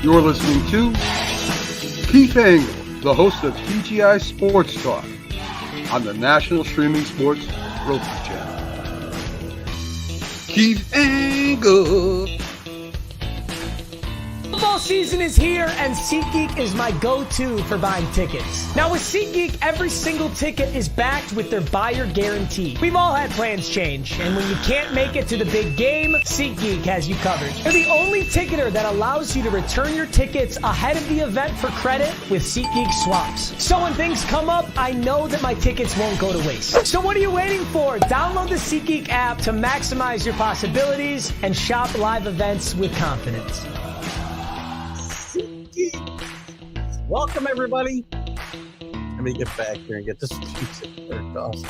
You're listening to Keith Engle, the host of TGI Sports Talk on the National Streaming Sports Roku channel. Keith Engle. Football season is here, and SeatGeek is my go-to for buying tickets. Now, with SeatGeek, every single ticket is backed with their buyer guarantee. We've all had plans change, and when you can't make it to the big game, SeatGeek has you covered. They're the only ticketer that allows you to return your tickets ahead of the event for credit with SeatGeek swaps. So when things come up, I know that my tickets won't go to waste. So what are you waiting for? Download the SeatGeek app to maximize your possibilities and shop live events with confidence. Welcome, everybody. Let me get back here and get this music turned off.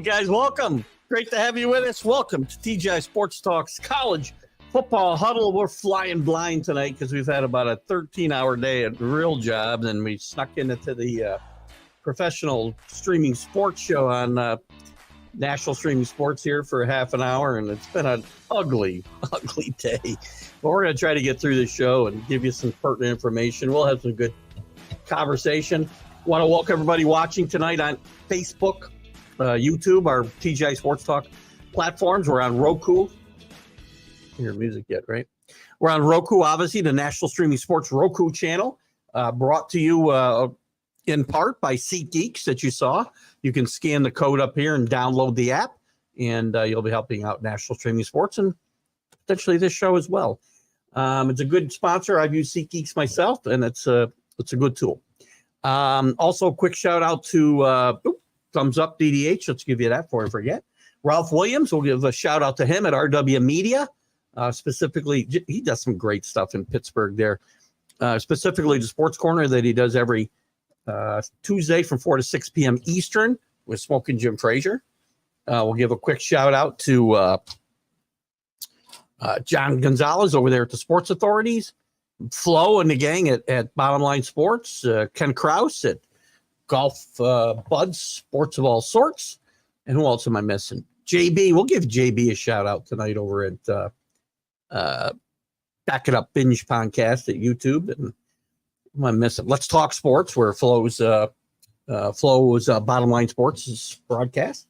Guys, welcome. Great to have you with us. Welcome to TGI Sports Talk's College Football Huddle. We're flying blind tonight because we've had about a 13-hour day at real jobs, and we snuck into the professional streaming sports show on National Streaming Sports here for a half an hour, and it's been an ugly day. But we're going to try to get through the show and give you some pertinent information. We'll have some good conversation. Want to welcome everybody watching tonight on Facebook, YouTube, our TGI Sports Talk platforms. We're on Roku. You hear music yet, right? We're on Roku, obviously, the National Streaming Sports Roku channel, brought to you in part by SeatGeeks that you saw. You can scan the code up here and download the app, and you'll be helping out National Streaming Sports and potentially this show as well. It's a good sponsor. I've used SeatGeeks myself, and it's a good tool. Also, a quick shout out to Thumbs Up DDH. Let's give you that before I forget. Ralph Williams, we'll give a shout out to him at RW Media. Specifically, he does some great stuff in Pittsburgh there. Specifically, the Sports Corner that he does every Tuesday from 4 to 6 p.m. Eastern with Smoking Jim Frazier. We'll give a quick shout out to John Gonzalez over there at the Sports Authorities, Flo and the gang at Bottom Line Sports, Ken Krause at Golf Buds Sports of All Sorts, and who else am I missing? JB, we'll give JB a shout out tonight over at Back It Up Binge Podcast at YouTube, and who am I missing? Let's Talk Sports, where Flo's Bottom Line Sports is broadcast.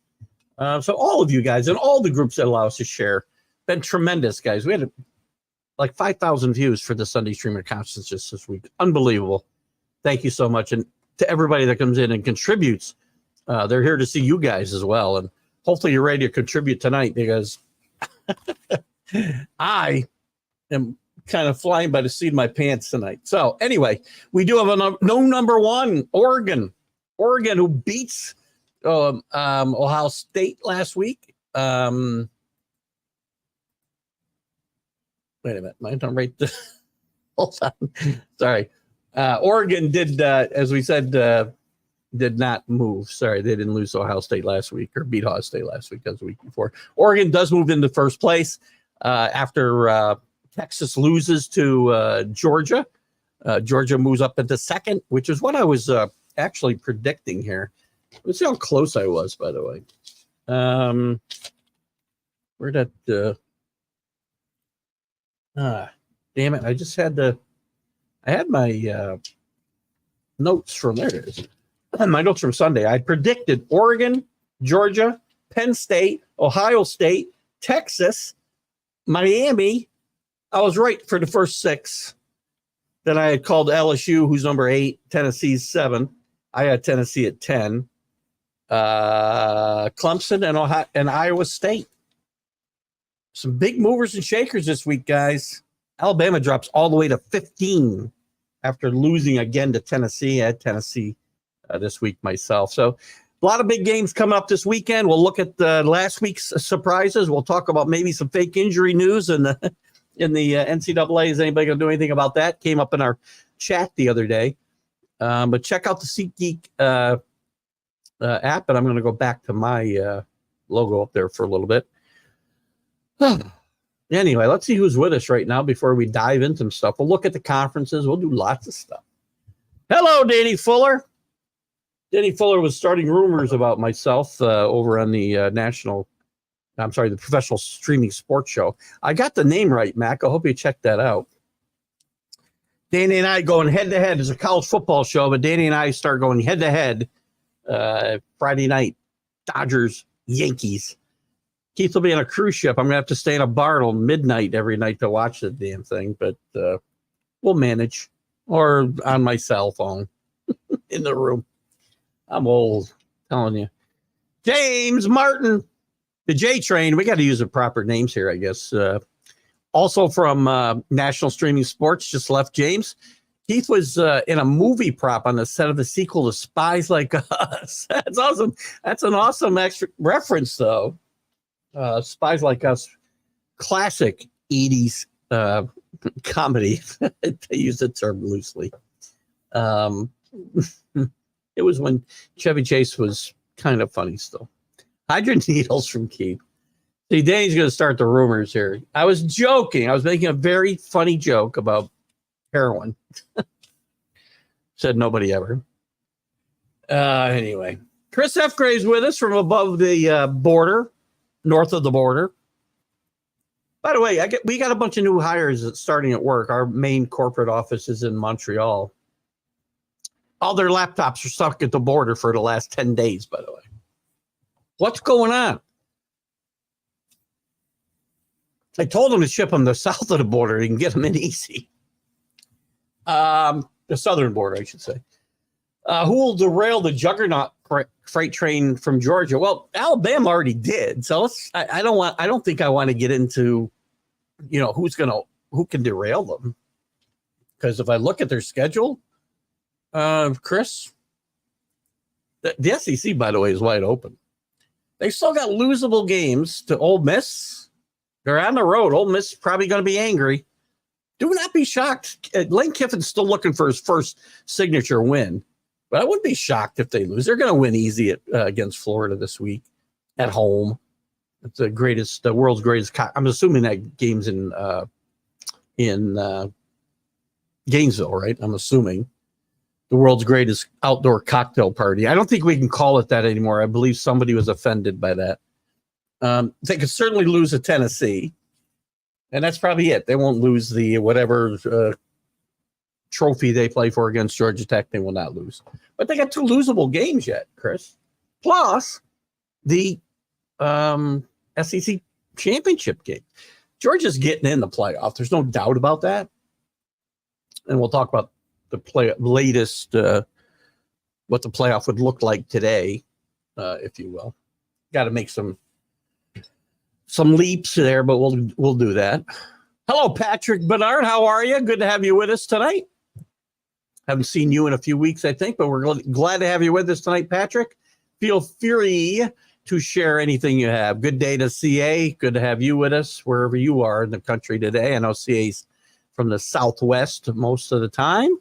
So all of you guys and all the groups that allow us to share. Been tremendous, guys. We had like 5,000 views for the Sunday Streamer Conference just this week. Unbelievable. Thank you so much. And to everybody that comes in and contributes, they're here to see you guys as well. And hopefully you're ready to contribute tonight, because I am kind of flying by the seat of my pants tonight. So anyway, we do have a number one, Oregon, who beats Ohio State last week. Wait a minute. Mine's not right. Hold on. Sorry. Oregon did, as we said, did not move. Sorry, they didn't lose to Ohio State last week or beat Ohio State last week. That was the week before. Oregon does move into first place after Texas loses to Georgia. Georgia moves up into second, which is what I was actually predicting here. Let's see how close I was, by the way. Where did damn it. I just had I had my notes from there. It is. My notes from Sunday. I predicted Oregon, Georgia, Penn State, Ohio State, Texas, Miami. I was right for the first six. Then I had called LSU, who's number 8, Tennessee's 7. I had Tennessee at 10. Clemson and Iowa State. Some big movers and shakers this week, guys. Alabama drops all the way to 15 after losing again to Tennessee. I had Tennessee this week myself. So a lot of big games coming up this weekend. We'll look at last week's surprises. We'll talk about maybe some fake injury news in the NCAA. Is anybody going to do anything about that? Came up in our chat the other day. But check out the SeatGeek app, and I'm going to go back to my logo up there for a little bit. Anyway, let's see who's with us right now before we dive into some stuff. We'll look at the conferences. We'll do lots of stuff. Hello, Danny Fuller. Danny Fuller was starting rumors about myself over on the the professional streaming sports show. I got the name right, Mac. I hope you checked that out. Danny and I going head to head. It's a college football show, but Danny and I start going head to head Friday night. Dodgers, Yankees. Keith will be on a cruise ship. I'm going to have to stay in a bar till midnight every night to watch the damn thing, but we'll manage. Or on my cell phone in the room. I'm old, telling you. James Martin, the J Train. We got to use the proper names here, I guess. Also from National Streaming Sports, just left James. Keith was in a movie prop on the set of the sequel to Spies Like Us. That's awesome. That's an awesome extra reference, though. Spies Like Us, classic 80s comedy. They use the term loosely. It was when Chevy Chase was kind of funny still. Hydra needles from Keith. See, Danny's going to start the rumors here. I was joking. I was making a very funny joke about heroin. Said nobody ever. Anyway, Chris F. Gray's with us from above the border, north of the border. By the way, we got a bunch of new hires starting at work. Our main corporate office is in Montreal. All their laptops are stuck at the border for the last 10 days, by the way. What's going on? I told them to ship them to south of the border. You can get them in easy. The southern border, I should say. Who will derail the juggernaut freight train from Georgia? Well, Alabama already did. So I don't think I want to get into, who can derail them. Because if I look at their schedule, Chris, the SEC, by the way, is wide open. They still got losable games to Ole Miss. They're on the road. Ole Miss is probably going to be angry. Do not be shocked. Lane Kiffin's still looking for his first signature win. But I wouldn't be shocked if they lose. They're going to win easy against Florida this week at home. It's the world's greatest. I'm assuming that game's in Gainesville, right? I'm assuming the world's greatest outdoor cocktail party. I don't think we can call it that anymore. I believe somebody was offended by that. They could certainly lose to Tennessee, and that's probably it. They won't lose the whatever trophy they play for against Georgia Tech. They will not lose. But they got two losable games yet, Chris. Plus the SEC championship game. Georgia's getting in the playoff. There's no doubt about that. And we'll talk about the latest, what the playoff would look like today, if you will. Got to make some leaps there, but we'll do that. Hello, Patrick Bernard. How are you? Good to have you with us tonight. Haven't seen you in a few weeks, I think, but we're glad to have you with us tonight, Patrick. Feel free to share anything you have. Good day to CA. Good to have you with us wherever you are in the country today. I know CA's from the Southwest most of the time.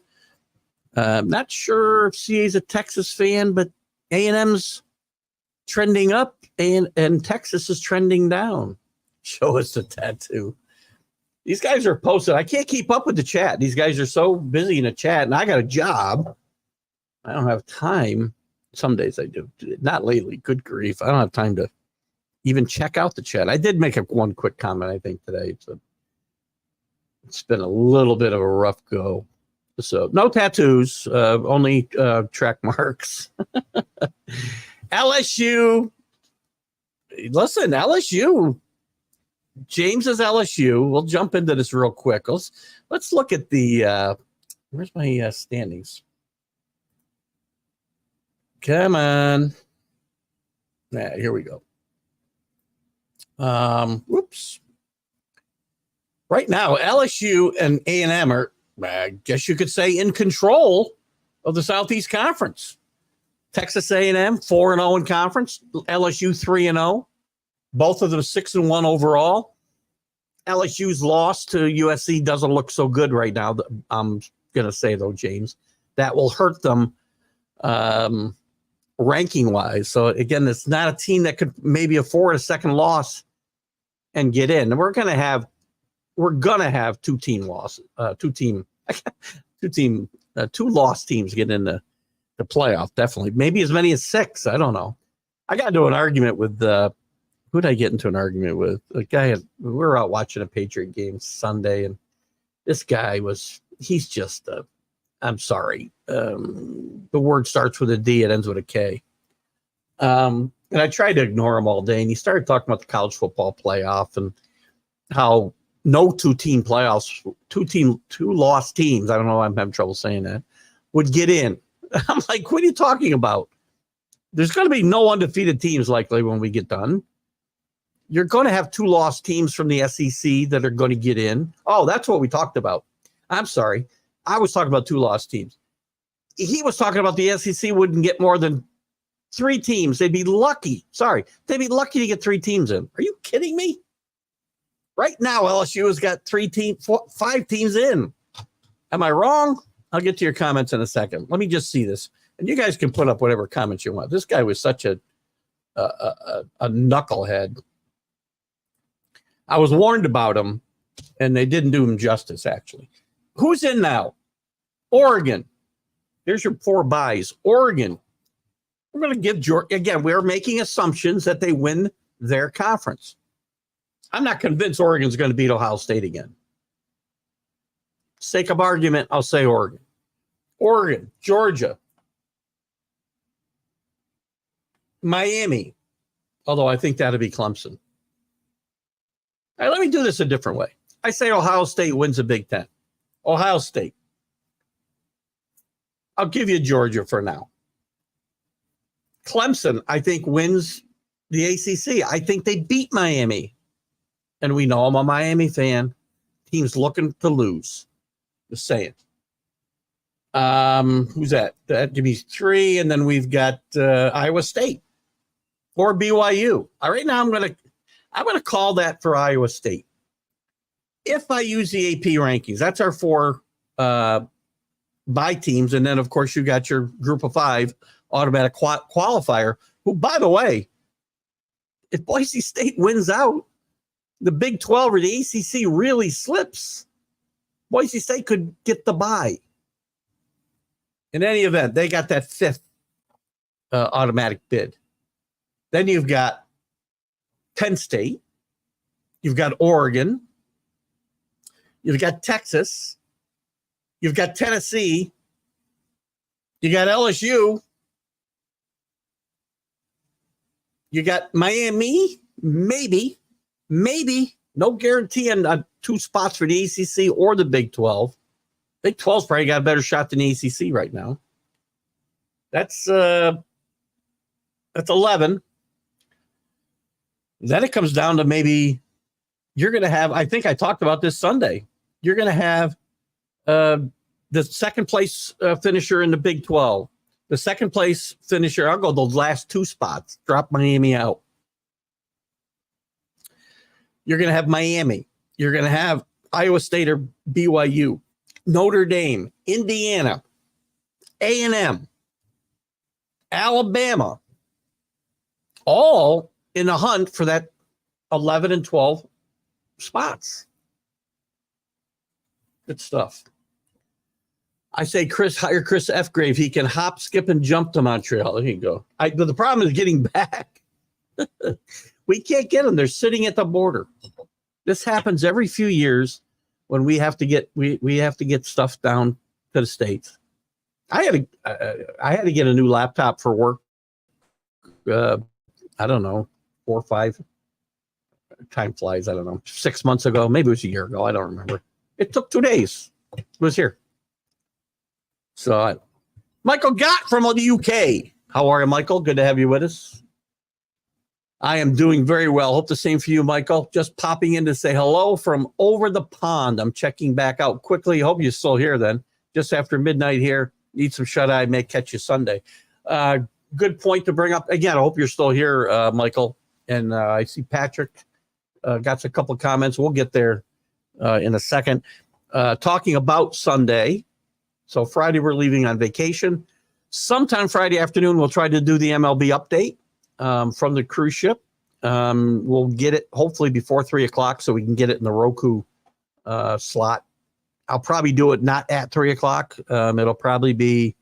Not sure if CA's a Texas fan, but A&M's trending up and Texas is trending down. Show us the tattoo. These guys are posted. I can't keep up with the chat. These guys are so busy in the chat, and I got a job. I don't have time. Some days I do. Not lately. Good grief. I don't have time to even check out the chat. I did make one quick comment, I think, today. It's been a little bit of a rough go. So no tattoos, only track marks. LSU. Listen, LSU. James is LSU. We'll jump into this real quick. Let's look at the where's my standings? Come on. Yeah, here we go. Whoops. Right now, LSU and A&M are, I guess you could say, in control of the Southeast Conference. Texas A&M 4-0 in conference. LSU 3-0. Both of them 6-1 overall. LSU's loss to USC doesn't look so good right now. I'm going to say, though, James, that will hurt them ranking-wise. So, again, it's not a team that could maybe afford a second loss and get in. And we're going to have two lost teams get in the playoff, definitely. Maybe as many as 6. I don't know. I got into an argument with who did I get into an argument with? A guy we were out watching a Patriot game Sunday, and this guy was he's just, I'm sorry. The word starts with a D, it ends with a K. And I tried to ignore him all day, and he started talking about the college football playoff and how no two lost teams, I don't know why I'm having trouble saying that, would get in. I'm like, what are you talking about? There's going to be no undefeated teams likely when we get done. You're going to have 2 lost teams from the SEC that are going to get in. Oh, that's what we talked about. I'm sorry. I was talking about 2 lost teams. He was talking about the SEC wouldn't get more than 3 teams. They'd be lucky. Sorry. They'd be lucky to get 3 teams in. Are you kidding me? Right now, LSU has got 5 teams in. Am I wrong? I'll get to your comments in a second. Let me just see this. And you guys can put up whatever comments you want. This guy was such a knucklehead. I was warned about him, and they didn't do him justice, actually. Who's in now? Oregon. There's your 4 buys. Oregon. We're going to give Georgia. Again, we're making assumptions that they win their conference. I'm not convinced Oregon's going to beat Ohio State again. Sake of argument, I'll say Oregon. Oregon, Georgia, Miami, although I think that'll be Clemson. All right, let me do this a different way. I say Ohio State wins the Big Ten. Ohio State. I'll give you Georgia for now. Clemson, I think, wins the ACC. I think they beat Miami. And we know I'm a Miami fan. Team's looking to lose. Just saying. Who's that? That gives me 3, and then we've got Iowa State or BYU. All right, now I'm gonna call that for Iowa State. If I use the AP rankings, that's our 4 bye teams, and then of course you got your group of 5 automatic qualifier. Who, by the way, if Boise State wins out, the Big 12 or the ACC really slips. Boise State could get the bye. In any event, they got that 5th automatic bid. Then you've got Penn State. You've got Oregon. You've got Texas. You've got Tennessee. You got LSU. You got Miami. Maybe. No guarantee on 2 spots for the ACC or the Big 12. Big 12's probably got a better shot than the ACC right now. That's 11. Then it comes down to maybe you're going to have, I think I talked about this Sunday, you're going to have the second place finisher in the Big 12. The second place finisher, I'll go those last 2 spots, drop Miami out. You're going to have Miami. You're going to have Iowa State or BYU, Notre Dame, Indiana, A&M, Alabama, all in the hunt for that 11 and 12 spots. Good stuff. I say hire Chris F. Grave. He can hop, skip, and jump to Montreal. There you go. But the problem is getting back. We can't get them. They're sitting at the border. This happens every few years when we have to get we have to get stuff down to the States. I had to get a new laptop for work. I don't know, 4 or 5. Time flies. I don't know. 6 months ago, maybe it was a year ago. I don't remember. It took 2 days. It was here. So, Michael Gott from the UK. How are you, Michael? Good to have you with us. I am doing very well. Hope the same for you, Michael. Just popping in to say hello from over the pond. I'm checking back out quickly. Hope you're still here then. Just after midnight here. Need some shut-eye. May catch you Sunday. Good point to bring up. Again, I hope you're still here, Michael. And I see Patrick got a couple of comments. We'll get there in a second. Talking about Sunday. So Friday, we're leaving on vacation. Sometime Friday afternoon, we'll try to do the MLB update from the cruise ship. We'll get it hopefully before 3 o'clock so we can get it in the Roku slot. I'll probably do it not at 3 o'clock. It'll probably be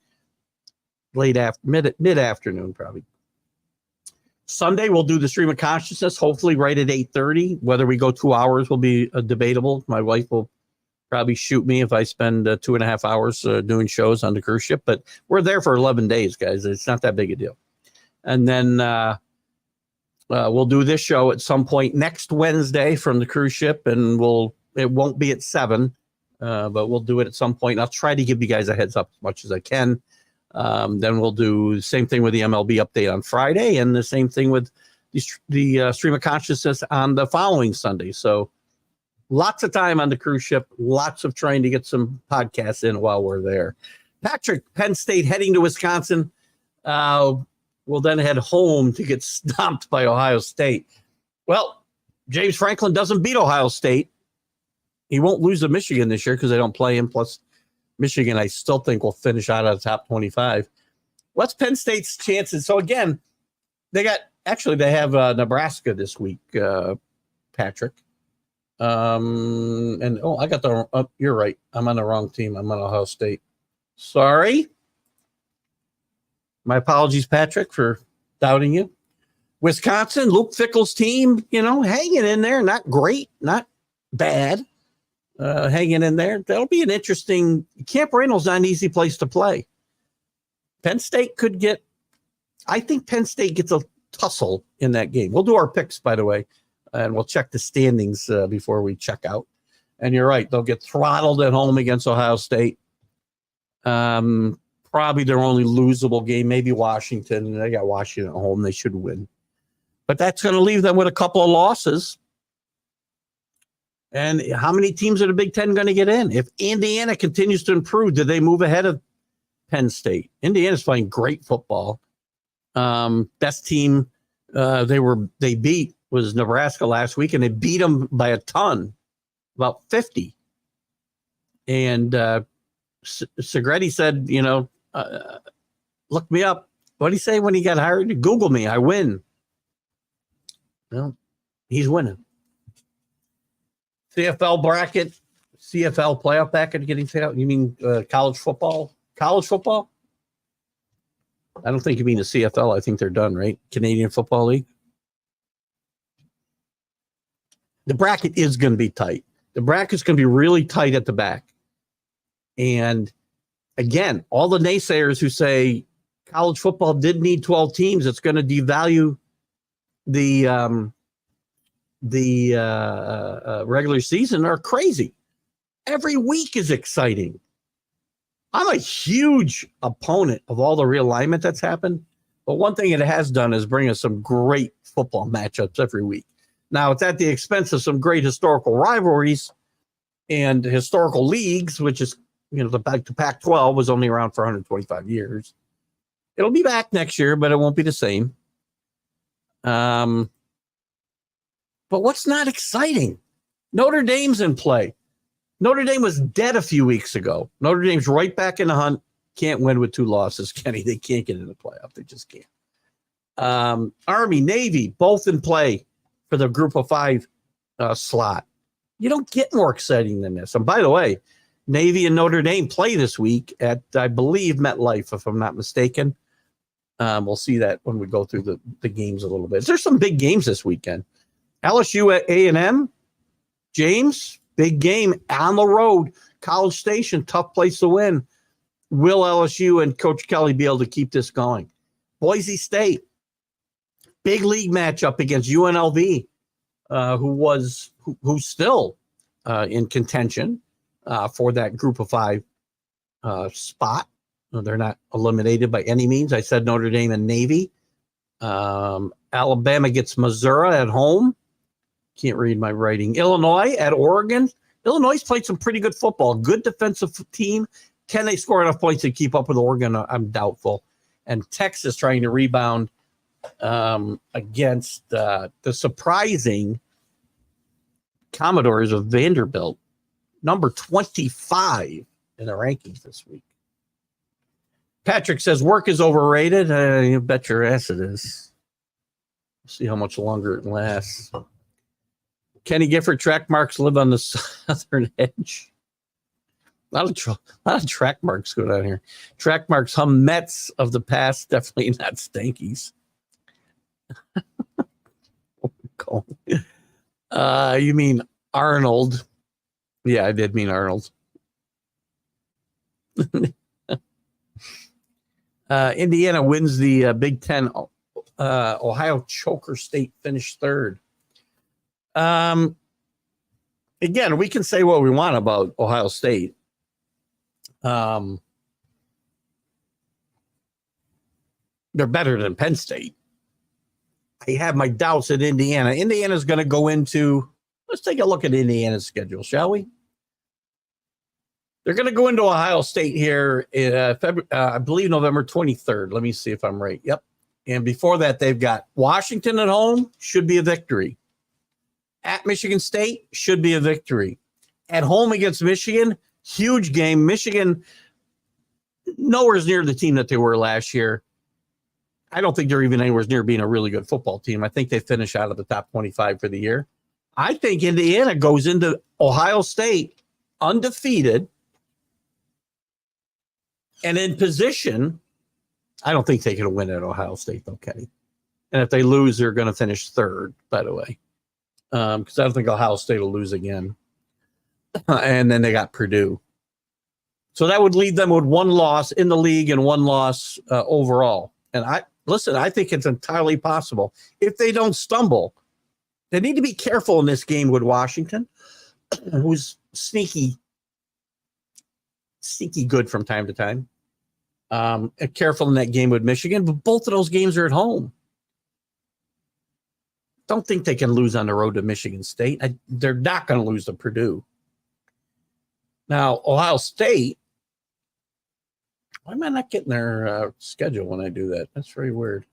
mid-afternoon probably. Sunday, we'll do the stream of consciousness, hopefully right at 8:30. Whether we go 2 hours will be debatable. My wife will probably shoot me if I spend 2.5 hours doing shows on the cruise ship. But we're there for 11 days, guys. It's not that big a deal. And then we'll do this show at some point next Wednesday from the cruise ship, and it won't be at 7, but we'll do it at some point. I'll try to give you guys a heads up as much as I can. Then we'll do the same thing with the MLB update on Friday, and the same thing with the stream of consciousness on the following Sunday. So lots of time on the cruise ship, lots of trying to get some podcasts in while we're there. Patrick, Penn State heading to Wisconsin. We'll then head home to get stomped by Ohio State. Well, James Franklin doesn't beat Ohio State. He won't lose to Michigan this year because they don't play him. Plus, Michigan, I still think, will finish out of the top 25. What's Penn State's chances? So, again, they have Nebraska this week, Patrick. You're right. I'm on the wrong team. I'm on Ohio State. Sorry. My apologies, Patrick, for doubting you. Wisconsin, Luke Fickell's team, hanging in there. Not great, not bad. Hanging in there. That'll be an interesting. Camp Randall's not an easy place to play. Penn State I think Penn State gets a tussle in that game. We'll do our picks, by the way, and we'll check the standings before we check out. And you're right. They'll get throttled at home against Ohio State. Probably their only losable game, maybe Washington. They got Washington at home. They should win. But that's going to leave them with a couple of losses. And how many teams are the Big Ten going to get in? If Indiana continues to improve, do they move ahead of Penn State? Indiana's playing great football. Best team they beat was Nebraska last week, and they beat them by a ton, about 50. And Segretti said, look me up. What did he say when he got hired? Google me. I win. Well, he's winning. CFL bracket, CFL playoff bracket getting set out. You mean college football? College football? I don't think you mean the CFL. I think they're done, right? Canadian Football League. The bracket is going to be tight. The bracket's going to be really tight at the back. And again, all the naysayers who say college football did need 12 teams, it's going to devalue the regular season are crazy. Every week is exciting. I'm a huge opponent of all the realignment that's happened, but one thing it has done is bring us some great football matchups every week. Now, it's at the expense of some great historical rivalries and historical leagues, which is, the Pac-12 was only around for 125 years. It'll be back next year, but it won't be the same. But what's not exciting? Notre Dame's in play. Notre Dame was dead a few weeks ago. Notre Dame's right back in the hunt. Can't win with 2 losses, Kenny. They can't get in the playoff. They just can't. Army, Navy, both in play for the group of 5 slot. You don't get more exciting than this. And by the way, Navy and Notre Dame play this week at, I believe, MetLife, if I'm not mistaken. We'll see that when we go through the games a little bit. There's some big games this weekend. LSU at A&M, James, big game on the road. College Station, tough place to win. Will LSU and Coach Kelly be able to keep this going? Boise State, big league matchup against UNLV, who's still in contention for that group of 5 spot. They're not eliminated by any means. I said Notre Dame and Navy. Alabama gets Missouri at home. Can't read my writing. Illinois at Oregon. Illinois played some pretty good football. Good defensive team. Can they score enough points to keep up with Oregon? I'm doubtful. And Texas trying to rebound against the surprising Commodores of Vanderbilt, number 25 in the rankings this week. Patrick says work is overrated. You bet your ass it is. See how much longer it lasts. Kenny Gifford, track marks live on the southern edge. A lot of track marks go down here. Track marks, hum Mets of the past, definitely not Stankies. You mean Arnold Yeah, I did mean Arnold. Indiana wins the Big Ten. Ohio Choker State finished third. Again, we can say what we want about Ohio State. They're better than Penn State. I have my doubts at Indiana. Indiana's going to go into, let's take a look at Indiana's schedule, shall we? They're going to go into Ohio State here in I believe November 23rd. Let me see if I'm right. Yep. And before that, they've got Washington at home, should be a victory. At Michigan State, should be a victory. At home against Michigan, huge game. Michigan, nowhere near the team that they were last year. I don't think they're even anywhere near being a really good football team. I think they finish out of the top 25 for the year. I think Indiana goes into Ohio State undefeated and in position. I don't think they can win at Ohio State, though, Kenny. And if they lose, they're going to finish third, by the way, because I don't think Ohio State will lose again. And then they got Purdue. So that would leave them with one loss in the league and one loss overall. And I think it's entirely possible. If they don't stumble, they need to be careful in this game with Washington, who's sneaky good from time to time. And careful in that game with Michigan, but both of those games are at home. Don't think they can lose on the road to Michigan State. They're not going to lose to Purdue. Now, Ohio State, why am I not getting their schedule when I do that? That's very weird.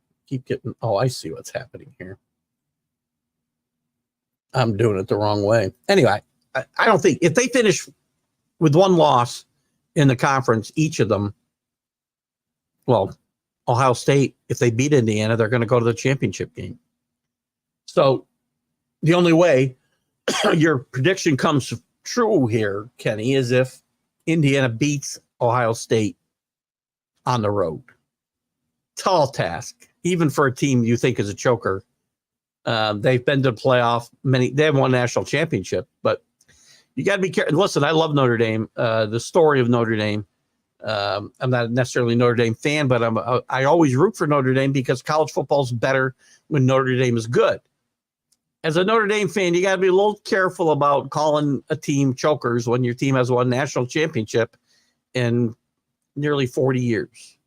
I see what's happening here. I'm doing it the wrong way. Anyway, I don't think, if they finish with one loss in the conference, each of them, well, Ohio State, if they beat Indiana, they're going to go to the championship game. So the only way your prediction comes true here, Kenny, is if Indiana beats Ohio State on the road. Tall task, even for a team you think is a choker. They've been to the playoff. They haven't won a national championship, but you got to be careful. Listen, I love Notre Dame. The story of Notre Dame. I'm not necessarily a Notre Dame fan, but I always root for Notre Dame because college football is better when Notre Dame is good. As a Notre Dame fan, you got to be a little careful about calling a team chokers when your team has won national championship in nearly 40 years.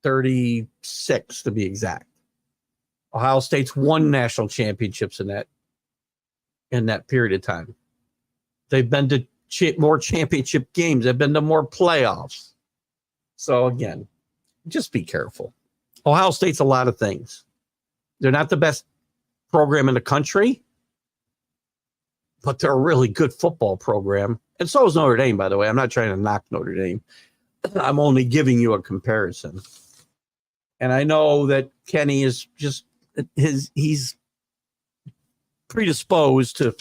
36 to be exact. Ohio State's won national championships in that period of time. They've been to more championship games. They've been to more playoffs. So again, just be careful. Ohio State's a lot of things. They're not the best program in the country, but they're a really good football program. And so is Notre Dame, by the way. I'm not trying to knock Notre Dame. I'm only giving you a comparison. And I know that Kenny is just he's predisposed to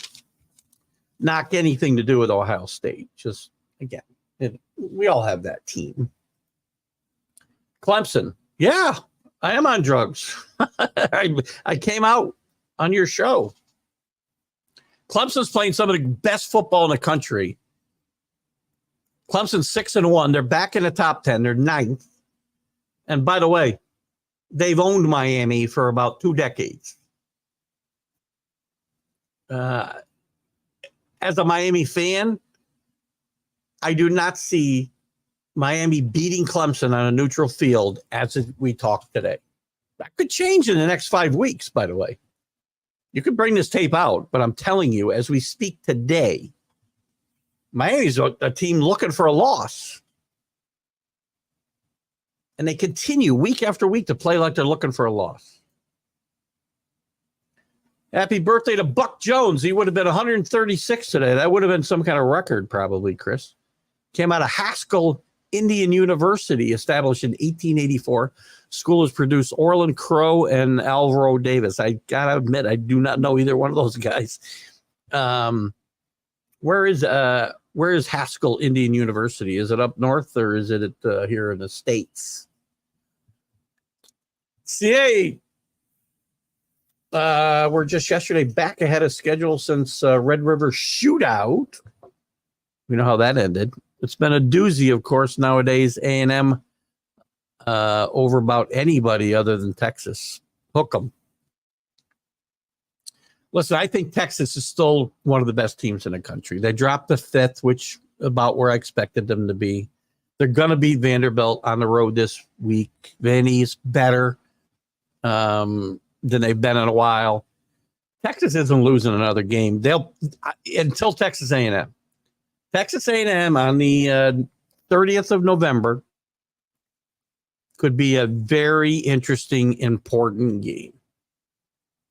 knock anything to do with Ohio State. Just, again, we all have that team. Clemson. Yeah, I am on drugs. I came out on your show. Clemson's playing some of the best football in the country. Clemson's 6-1. They're back in the top 10. They're 9th. And by the way, they've owned Miami for about 2 decades. As a Miami fan, I do not see Miami beating Clemson on a neutral field as we talk today. That could change in the next 5 weeks, by the way. You could bring this tape out, but I'm telling you, as we speak today, Miami's a team looking for a loss. And they continue week after week to play like they're looking for a loss. Happy birthday to Buck Jones. He would have been 136 today. That would have been some kind of record, probably, Chris. Came out of Haskell Indian University, established in 1884. School has produced Orland Crow and Alvaro Davis. I got to admit, I do not know either one of those guys. Where is Haskell Indian University? Is it up north or is it here in the States? CA. we're just yesterday back ahead of schedule since Red River Shootout. We know how that ended. It's been a doozy, of course, nowadays. A&M over about anybody other than Texas. Hook 'em. Listen, I think Texas is still one of the best teams in the country. They dropped the 5th, which about where I expected them to be. They're going to beat Vanderbilt on the road this week. Vandy's better than they've been in a while. Texas isn't losing another game. They'll until Texas A&M. Texas A&M on the 30th of November could be a very interesting, important game.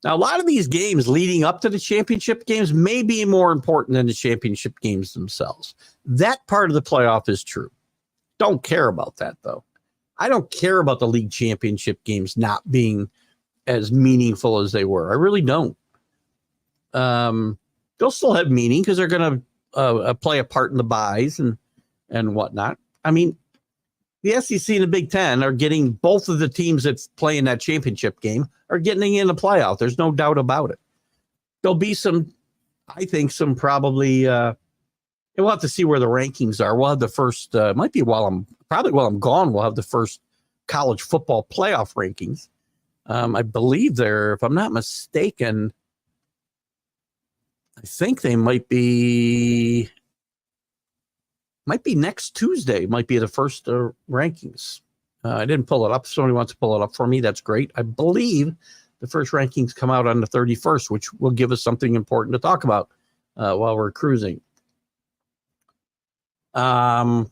Now, a lot of these games leading up to the championship games may be more important than the championship games themselves. That part of the playoff is true. Don't care about that, though. I don't care about the league championship games not being as meaningful as they were. I really don't. They'll still have meaning because they're going to play a part in the buys and whatnot. I mean, the SEC and the Big Ten are getting both of the teams that play in that championship game are getting in the playoff. There's no doubt about it. There'll be some, I think, some probably, we'll have to see where the rankings are. We'll have the first, might be while I'm gone, we'll have the first college football playoff rankings. I believe they're, if I'm not mistaken, I think they might be next Tuesday, might be the first rankings. I didn't pull it up. If somebody wants to pull it up for me, that's great. I believe the first rankings come out on the 31st, which will give us something important to talk about while we're cruising. Sorry,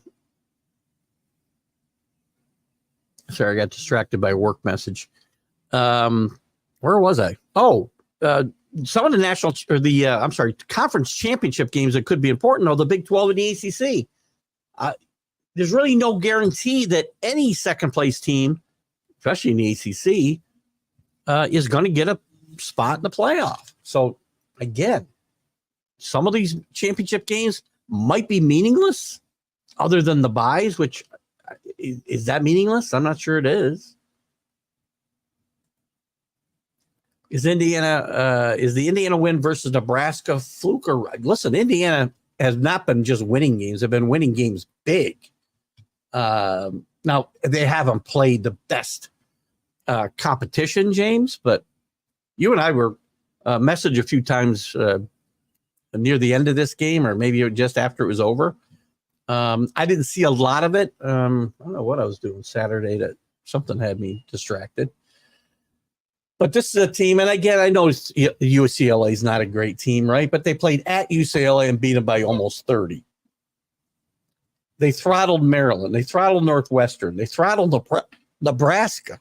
I got distracted by a work message. Where was I? Some of the national or the conference championship games that could be important are the Big 12 and the ACC. There's really no guarantee that any second place team, especially in the ACC, is going to get a spot in the playoff. So again, some of these championship games might be meaningless other than the buys, which is that meaningless? I'm not sure it is. Is the Indiana win versus Nebraska fluke? Or listen, Indiana has not been just winning games; they've been winning games big. Now they haven't played the best competition, James. But you and I were messaged a few times near the end of this game, or maybe just after it was over. I didn't see a lot of it. I don't know what I was doing Saturday. That something had me distracted. But this is a team, and again, I know UCLA is not a great team, right? But they played at UCLA and beat them by almost 30. They throttled Maryland. They throttled Northwestern. They throttled Nebraska.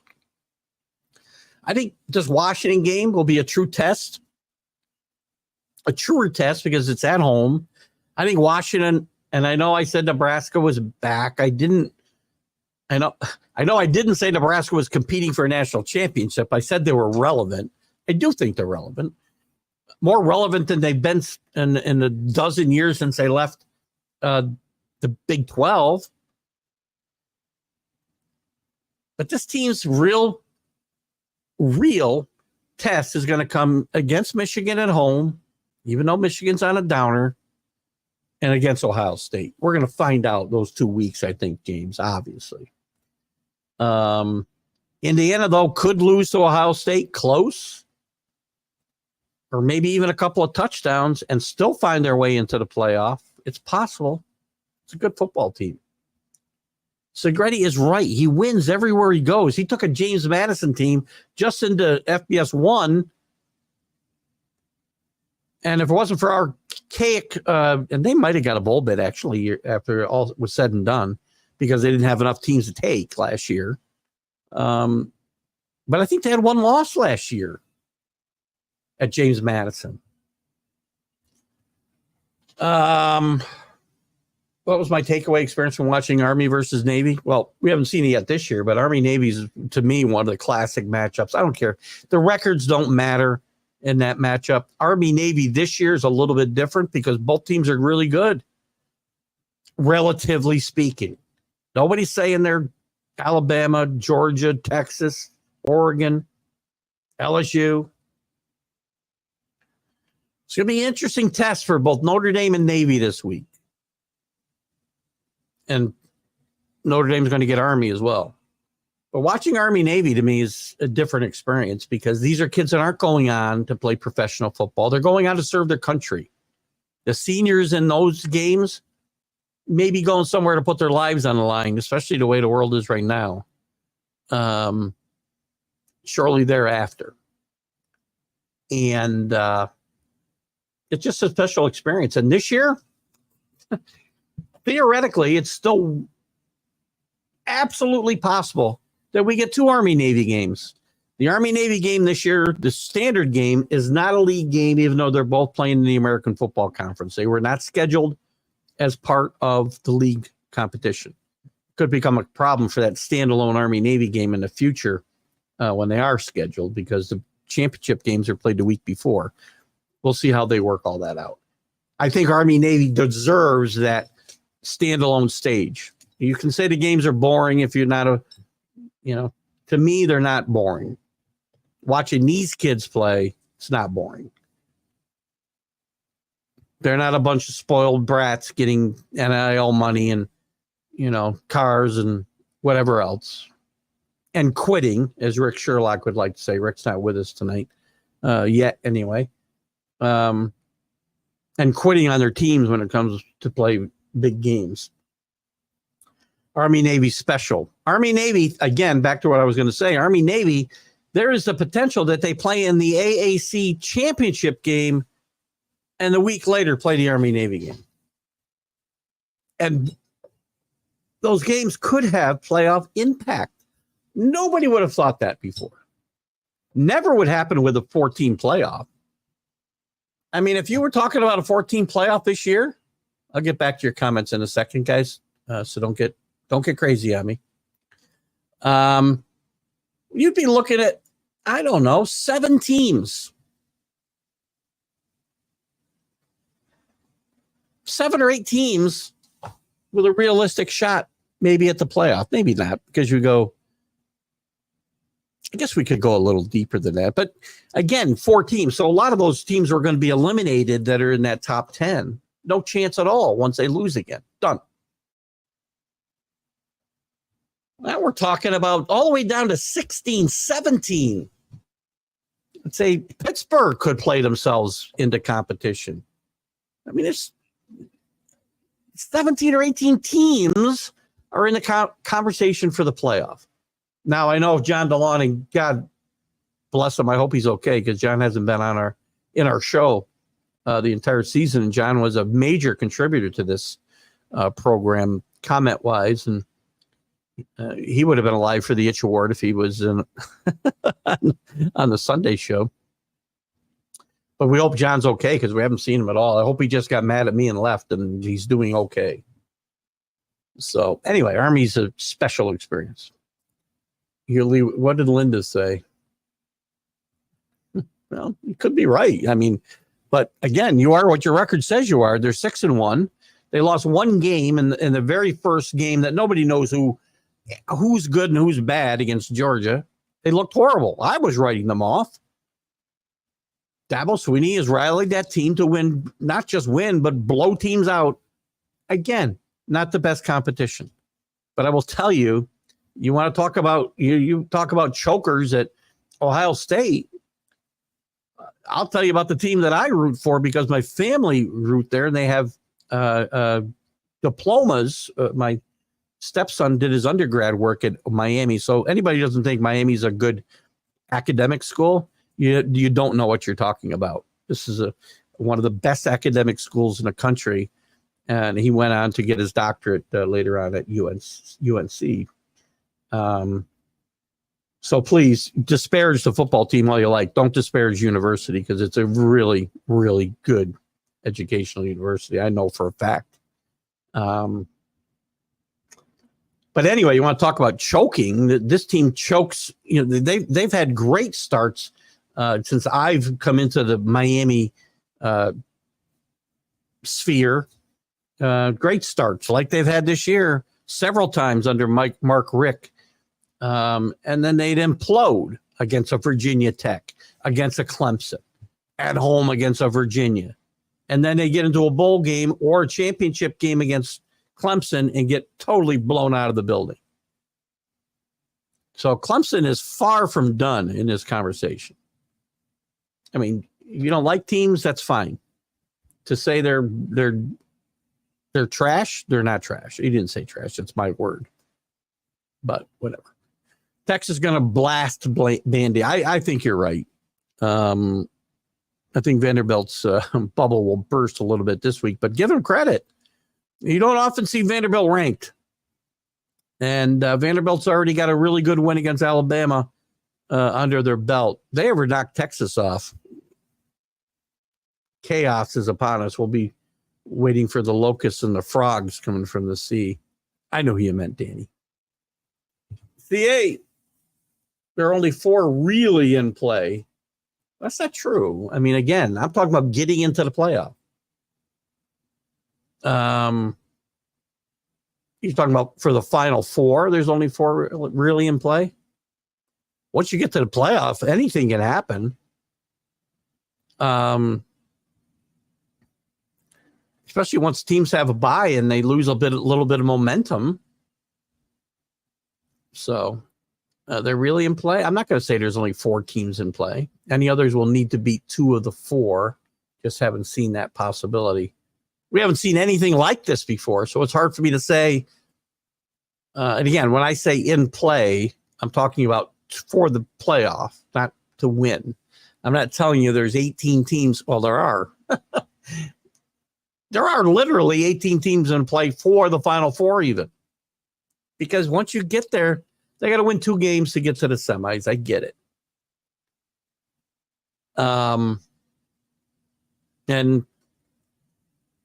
I think this Washington game will be a truer test because it's at home. I think Washington, and I know I said Nebraska was back. I know I didn't say Nebraska was competing for a national championship. I said they were relevant. I do think they're relevant. More relevant than they've been in a dozen years since they left the Big 12. But this team's real test is going to come against Michigan at home, even though Michigan's on a downer, and against Ohio State. We're going to find out those 2 weeks, I think, James, obviously. Indiana, though, could lose to Ohio State close, or maybe even a couple of touchdowns and still find their way into the playoff. It's possible. It's a good football team. Segretti is right. He wins everywhere he goes. He took a James Madison team just into FBS 1. And if it wasn't for archaic, and they might have got a bowl bid actually after all was said and done, because they didn't have enough teams to take last year. But I think they had one loss last year at James Madison. What was my takeaway experience from watching Army versus Navy? Well, we haven't seen it yet this year, but Army-Navy is, to me, one of the classic matchups. I don't care. The records don't matter in that matchup. Army-Navy this year is a little bit different because both teams are really good, relatively speaking. Nobody's saying they're Alabama, Georgia, Texas, Oregon, LSU. It's going to be an interesting test for both Notre Dame and Navy this week. And Notre Dame's going to get Army as well. But watching Army-Navy to me is a different experience because these are kids that aren't going on to play professional football. They're going on to serve their country. The seniors in those games may be going somewhere to put their lives on the line, especially the way the world is right now. Shortly thereafter. And it's just a special experience. And this year, theoretically, it's still absolutely possible that we get 2 Army-Navy games. The Army-Navy game this year, the standard game, is not a league game, even though they're both playing in the American Football Conference. They were not scheduled as part of the league competition. Could become a problem for that standalone Army-Navy game in the future when they are scheduled because the championship games are played the week before. We'll see how they work all that out. I think Army-Navy deserves that standalone stage. You can say the games are boring if you're not to me, they're not boring. Watching these kids play, it's not boring. They're not a bunch of spoiled brats getting NIL money and, cars and whatever else. And quitting, as Rick Sherlock would like to say. Rick's not with us tonight yet anyway. And quitting on their teams when it comes to play big games. Army-Navy special. Army-Navy, again, back to what I was going to say, Army-Navy, there is the potential that they play in the AAC championship game and a week later play the Army-Navy game. And those games could have playoff impact. Nobody would have thought that before. Never would happen with a 14 playoff. I mean, if you were talking about a 14 playoff this year, I'll get back to your comments in a second, guys. So don't get crazy on me. You'd be looking at, 7 teams. 7 or 8 teams with a realistic shot maybe at the playoff. Maybe not, because you go, I guess we could go a little deeper than that. But again, 4 teams. So a lot of those teams are going to be eliminated that are in that top 10. No chance at all once they lose again. Done. Now we're talking about all the way down to 16, 17. Let's say Pittsburgh could play themselves into competition. I mean, it's 17 or 18 teams are in the conversation for the playoff. Now, I know John DeLaunay, God bless him, I hope he's okay, because John hasn't been in our show the entire season, and John was a major contributor to this program, comment-wise, and he would have been alive for the Itch Award if he was in on the Sunday show. But we hope John's okay because we haven't seen him at all. I hope he just got mad at me and left, and he's doing okay. So anyway, Army's a special experience. What did Linda say? Well, you could be right. I mean, but again, you are what your record says you are. They're 6-1. They lost 1 game in the very first game that nobody knows who's good and who's bad against Georgia. They looked horrible. I was writing them off. Dabo Swinney has rallied that team to win, not just win, but blow teams out. Again, not the best competition. But I will tell you, you want to talk about you talk about chokers at Ohio State. I'll tell you about the team that I root for because my family root there, and they have diplomas. My stepson did his undergrad work at Miami. So anybody who doesn't think Miami's a good academic school, you don't know what you're talking about. This is one of the best academic schools in the country. And he went on to get his doctorate later on at UNC. So please disparage the football team all you like. Don't disparage university because it's a really, really good educational university. I know for a fact. But anyway, you want to talk about choking. This team chokes. They've had great starts since I've come into the Miami sphere. Great starts like they've had this year several times under Mark Rick. And then they'd implode against a Virginia Tech, against a Clemson. at home against a Virginia. And then they get into a bowl game or a championship game against Clemson and get totally blown out of the building. So Clemson is far from done in this conversation. I mean, if you don't like teams, that's fine. To say they're trash, they're not trash. He didn't say trash. That's my word. But whatever. Texas is going to blast Vandy. I think you're right. I think Vanderbilt's bubble will burst a little bit this week, but give them credit. You don't often see Vanderbilt ranked. And Vanderbilt's already got a really good win against Alabama under their belt. They ever knock Texas off, chaos is upon us. We'll be waiting for the locusts and the frogs coming from the sea. I know who you meant, Danny. CA, there are only 4 really in play. That's not true. I mean, again, I'm talking about getting into the playoff. He's talking about for the Final Four, there's only 4 really in play. Once you get to the playoff, anything can happen. Especially once teams have a bye and they lose a little bit of momentum. So they're really in play. I'm not going to say there's only 4 teams in play. Any others will need to beat 2 of the 4. Just haven't seen that possibility. We haven't seen anything like this before, so it's hard for me to say. And again, when I say in play, I'm talking about for the playoff, not to win. I'm not telling you there's 18 teams. Well, there are. There are literally 18 teams in play for the Final Four even. Because once you get there, they got to win 2 games to get to the semis. I get it. And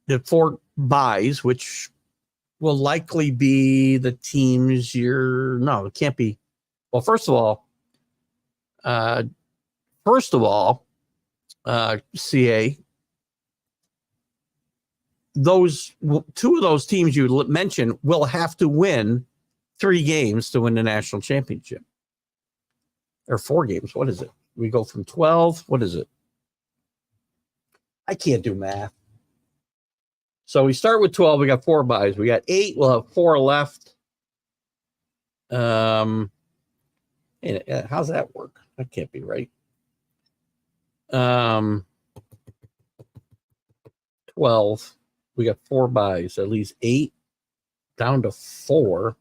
the 4 buys, which will likely be the teams no, it can't be. Well, first of all, CA, those 2 of those teams you mentioned will have to win 3 games to win the national championship. Or 4 games. What is it? We go from 12. What is it? I can't do math. So we start with 12. We got 4 buys. We got 8. We'll have 4 left. How's that work? That can't be right. 12. We got 4 buys. At least 8 down to 4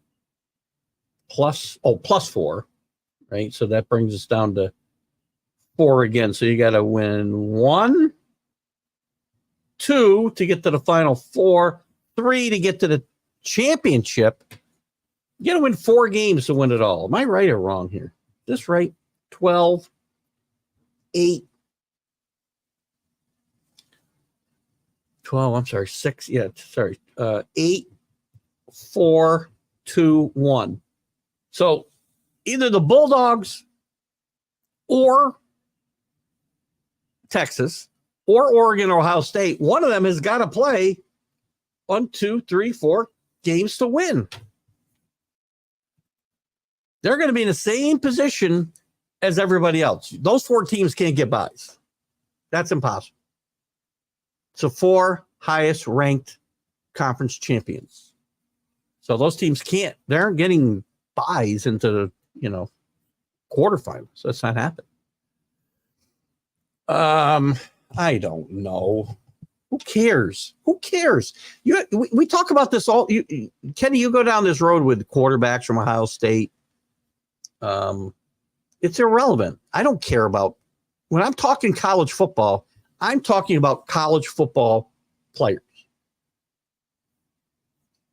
plus 4, right? So that brings us down to 4 again. So you got to win 1, 2 to get to the Final Four, 3 to get to the championship. You got to win 4 games to win it all. Am I right or wrong here? Is this right? 12, 8, 12, I'm sorry, 6. Yeah, sorry. 8, 4, 2, 1. So either the Bulldogs or Texas or Oregon or Ohio State, one of them has got to play 1, 2, 3, 4 games to win. They're going to be in the same position as everybody else. Those 4 teams can't get buys. That's impossible. So 4 highest ranked conference champions. So those teams they aren't getting buys into the, quarterfinals. That's not happening. I don't know. Who cares? Who cares? We talk about this all. Kenny, you go down this road with quarterbacks from Ohio State. It's irrelevant. I don't care about when I'm talking college football. I'm talking about college football players.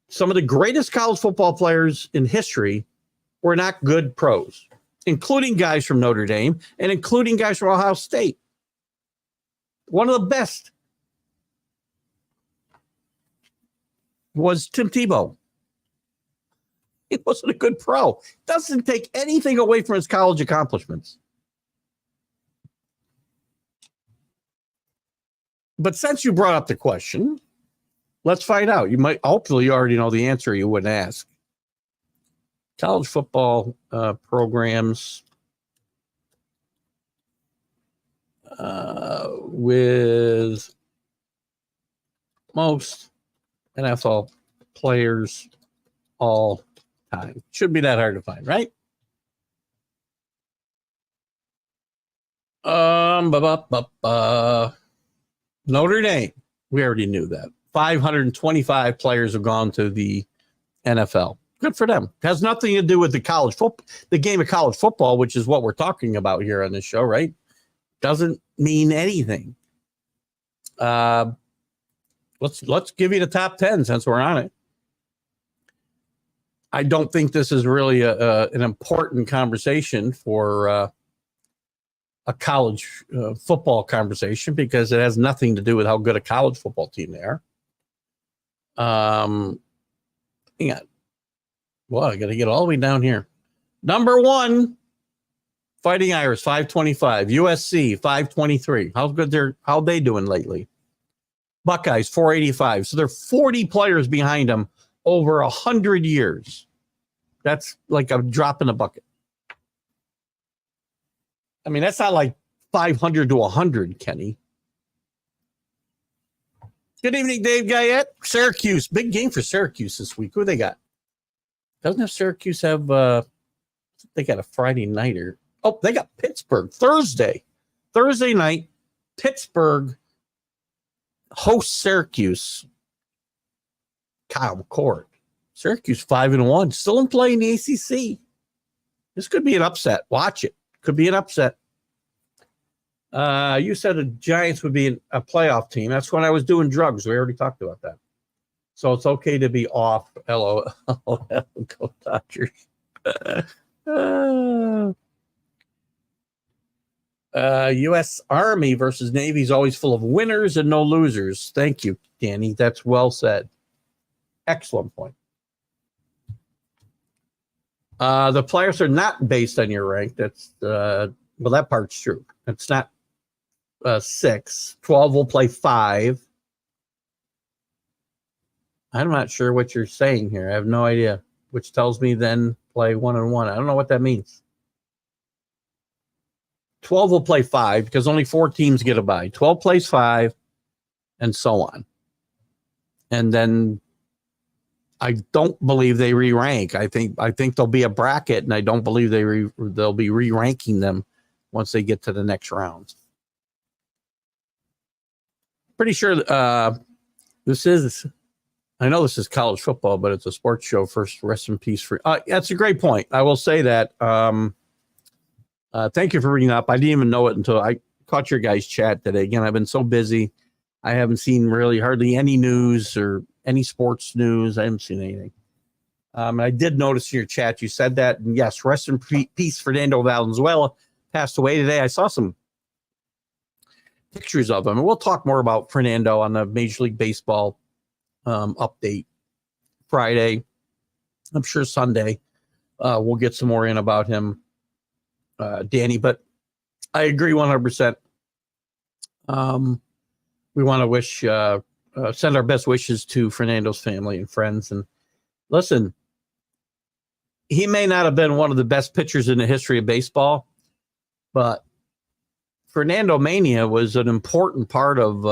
Some of the greatest college football players in history were not good pros, including guys from Notre Dame and including guys from Ohio State. One of the best was Tim Tebow. He wasn't a good pro. Doesn't take anything away from his college accomplishments. But since you brought up the question, let's find out. Hopefully you already know the answer. You wouldn't ask. College football programs. with most NFL players all time. Shouldn't be that hard to find, right? Notre Dame. We already knew that. 525 players have gone to the NFL. Good for them. It has nothing to do with the game of college football, which is what we're talking about here on this show, right? Doesn't mean anything. Let's give you the top 10 since we're on it. I don't think this is really an important conversation for a college football conversation because it has nothing to do with how good a college football team they are. Hang on. Well, I got to get all the way down here. Number 1, Fighting Irish, 525. USC, 523. How they doing lately? Buckeyes, 485. So they're 40 players behind them over 100 years. That's like a drop in the bucket. I mean, that's not like 500 to 100, Kenny. Good evening, Dave Guyette. Syracuse. Big game for Syracuse this week. Who they got? Doesn't have Syracuse have they got a Friday nighter. Oh, they got Pittsburgh Thursday night. Pittsburgh hosts Syracuse. Kyle McCord. Syracuse 5-1, still in play in the ACC. This could be an upset. Watch it. Could be an upset. You said the Giants would be a playoff team. That's when I was doing drugs. We already talked about that. So it's okay to be off. LOL. Go Dodgers. U.S. Army versus Navy is always full of winners and no losers. Thank you, Danny. That's well said. Excellent point. The players are not based on your rank. That's well, that part's true. It's not 6. 12 will play 5. I'm not sure what you're saying here. I have no idea, which tells me then play 1-1. I don't know what that means. 12 will play 5 because only 4 teams get a bye. 12 plays 5 and so on. And then I don't believe they re-rank. I think there'll be a bracket, and I don't believe they'll be re-ranking them once they get to the next round. Pretty sure I know this is college football, but it's a sports show. First, rest in peace for. That's a great point. I will say that. Thank you for bringing it up. I didn't even know it until I caught your guys' chat today. Again, I've been so busy. I haven't seen really hardly any news or any sports news. I haven't seen anything. I did notice in your chat you said that. And yes, rest in peace, Fernando Valenzuela passed away today. I saw some pictures of him. And we'll talk more about Fernando on the Major League Baseball update Friday. I'm sure Sunday we'll get some more in about him, Danny. But I agree 100%. We want to wish, send our best wishes to Fernando's family and friends. And listen, he may not have been one of the best pitchers in the history of baseball, but Fernando Mania was an important part of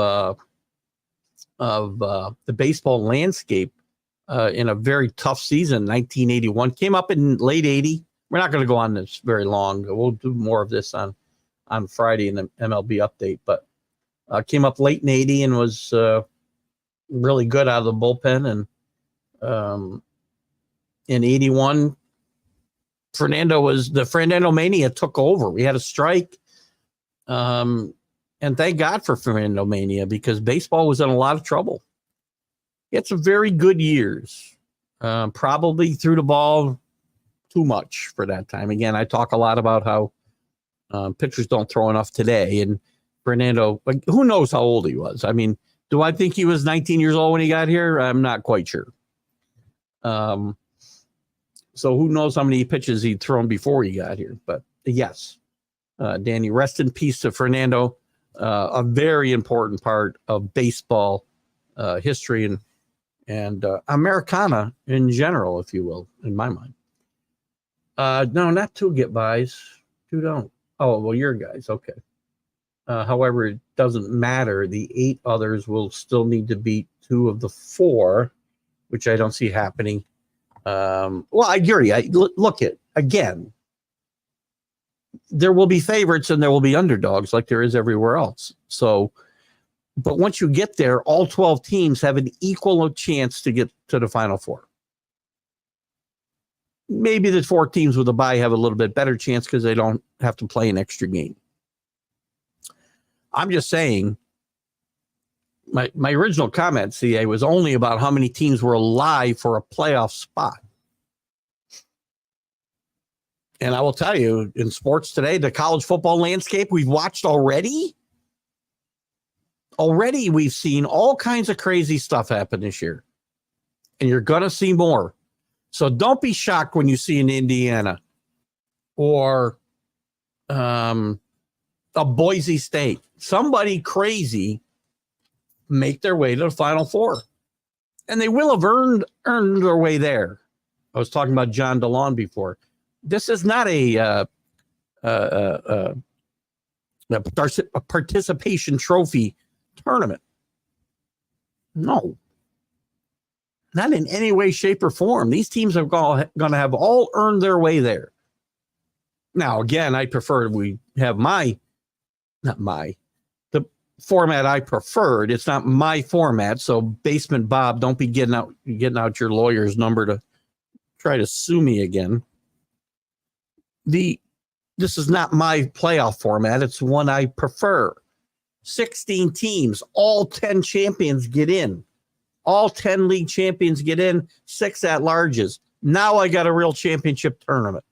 the baseball landscape in a very tough season. 1981 came up in late 80. We're not going to go on this very long. We'll do more of this on Friday in the MLB update, but came up late in 80 and was really good out of the bullpen. And in 81, Fernando Mania took over. We had a strike. And thank God for Fernando Mania because baseball was in a lot of trouble. He had some very good years. Probably threw the ball too much for that time. Again, I talk a lot about how pitchers don't throw enough today. And Fernando, like, who knows how old he was? I mean, do I think he was 19 years old when he got here? I'm not quite sure. So who knows how many pitches he'd thrown before he got here? But yes, Danny, rest in peace to Fernando. A very important part of baseball history and Americana in general, if you will, in my mind. No, not 2 get buys. 2 don't. Oh, well, your guys. Okay. However, it doesn't matter. The 8 others will still need to beat 2 of the 4, which I don't see happening. Well, I agree. Look at again. There will be favorites and there will be underdogs like there is everywhere else. So, but once you get there, all 12 teams have an equal chance to get to the Final Four. Maybe the 4 teams with a bye have a little bit better chance because they don't have to play an extra game. I'm just saying, my original comment, CA, was only about how many teams were alive for a playoff spot. And I will tell you, in sports today, the college football landscape we've watched already, we've seen all kinds of crazy stuff happen this year. And you're going to see more. So don't be shocked when you see an Indiana or a Boise State, somebody crazy make their way to the Final Four. And they will have earned their way there. I was talking about John DeLon before. This is not a participation trophy tournament. No. Not in any way, shape, or form. These teams are going to have all earned their way there. Now, again, I prefer we have the format I preferred. It's not my format. So, Basement Bob, don't be getting out your lawyer's number to try to sue me again. This is not my playoff format. It's one I prefer. 16 teams, all 10 champions get in. All 10 league champions get in, 6 at-larges. Now I got a real championship tournament.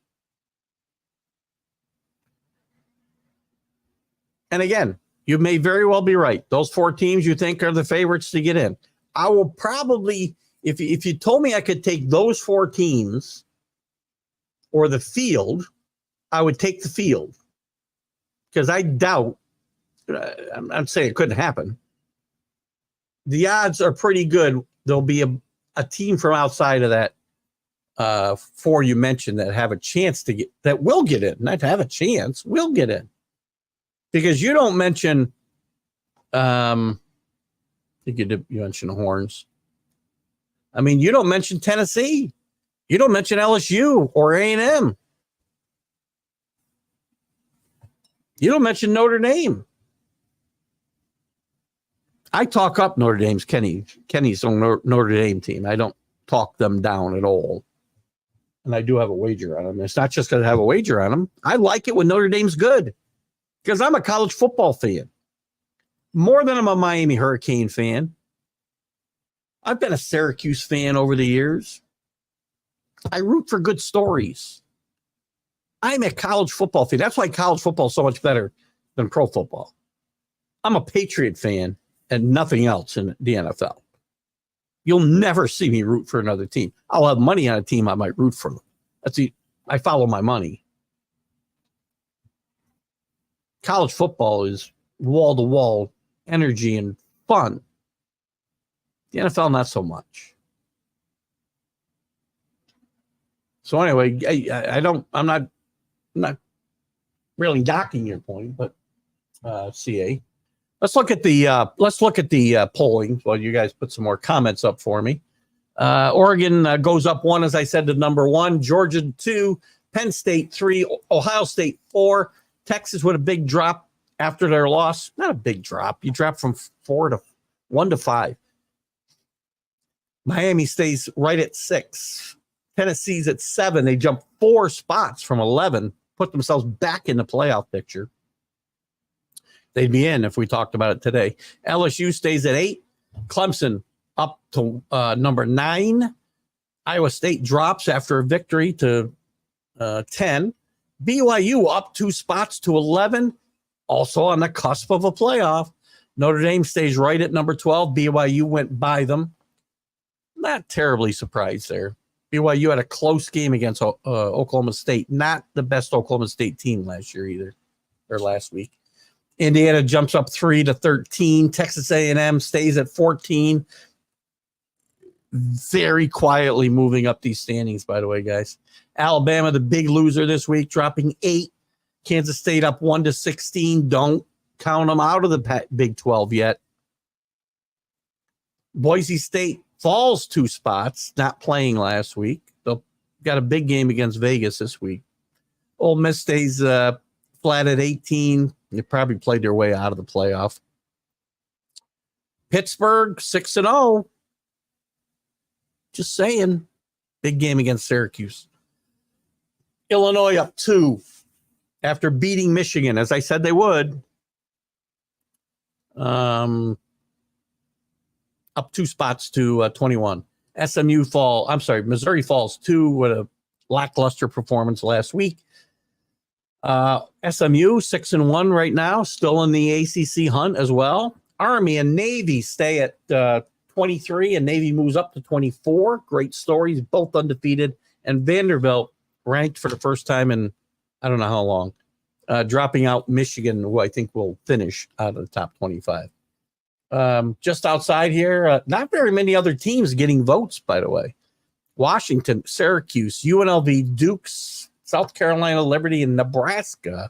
And again, you may very well be right. Those 4 teams you think are the favorites to get in. I will probably, if you told me I could take those 4 teams or the field, I would take the field. Because I doubt, I'm saying it couldn't happen. The odds are pretty good. There'll be a team from outside of that 4 you mentioned that have a chance to that will get in. Not to have a chance, will get in. Because you don't mention, I think you mentioned the Horns. I mean, you don't mention Tennessee. You don't mention LSU or A&M. You don't mention Notre Dame. I talk up Notre Dame's Kenny's on Notre Dame team. I don't talk them down at all. And I do have a wager on them. It's not just because I have a wager on them. I like it when Notre Dame's good because I'm a college football fan. More than I'm a Miami Hurricane fan. I've been a Syracuse fan over the years. I root for good stories. I'm a college football fan. That's why college football is so much better than pro football. I'm a Patriot fan and nothing else in the NFL. You'll never see me root for another team. I'll have money on a team I might root for them. I follow my money. College football is wall-to-wall energy and fun. The NFL, not so much. So anyway, I'm not really docking your point, but CA. Let's look at the polling while you guys put some more comments up for me. Oregon goes up 1, as I said, to number 1. Georgia 2, Penn State 3, Ohio State 4. Texas with a big drop after their loss. Not a big drop. You drop from 1 to 5. Miami stays right at 6. Tennessee's at 7. They jump 4 spots from 11, put themselves back in the playoff picture. They'd be in if we talked about it today. LSU stays at 8. Clemson up to number 9. Iowa State drops after a victory to 10. BYU up 2 spots to 11. Also on the cusp of a playoff. Notre Dame stays right at number 12. BYU went by them. Not terribly surprised there. BYU had a close game against Oklahoma State. Not the best Oklahoma State team last year either, or last week. Indiana jumps up 3 to 13. Texas A&M stays at 14. Very quietly moving up these standings, by the way, guys. Alabama, the big loser this week, dropping 8. Kansas State up 1 to 16. Don't count them out of the Big 12 yet. Boise State falls 2 spots, not playing last week. They'll got a big game against Vegas this week. Ole Miss stays flat at 18. They probably played their way out of the playoff. Pittsburgh 6-0. Just saying. Big game against Syracuse. Illinois up 2 after beating Michigan, as I said they would. Up 2 spots to 21. Missouri falls 2 with a lackluster performance last week. SMU 6-1 right now, still in the ACC hunt as well. Army and Navy stay at 23, and Navy moves up to 24. Great stories, both undefeated. And Vanderbilt ranked for the first time in I don't know how long, dropping out Michigan, who I think will finish out of the top 25. Just outside here, not very many other teams getting votes, by the way. Washington, Syracuse, UNLV, Dukes, South Carolina, Liberty, and Nebraska,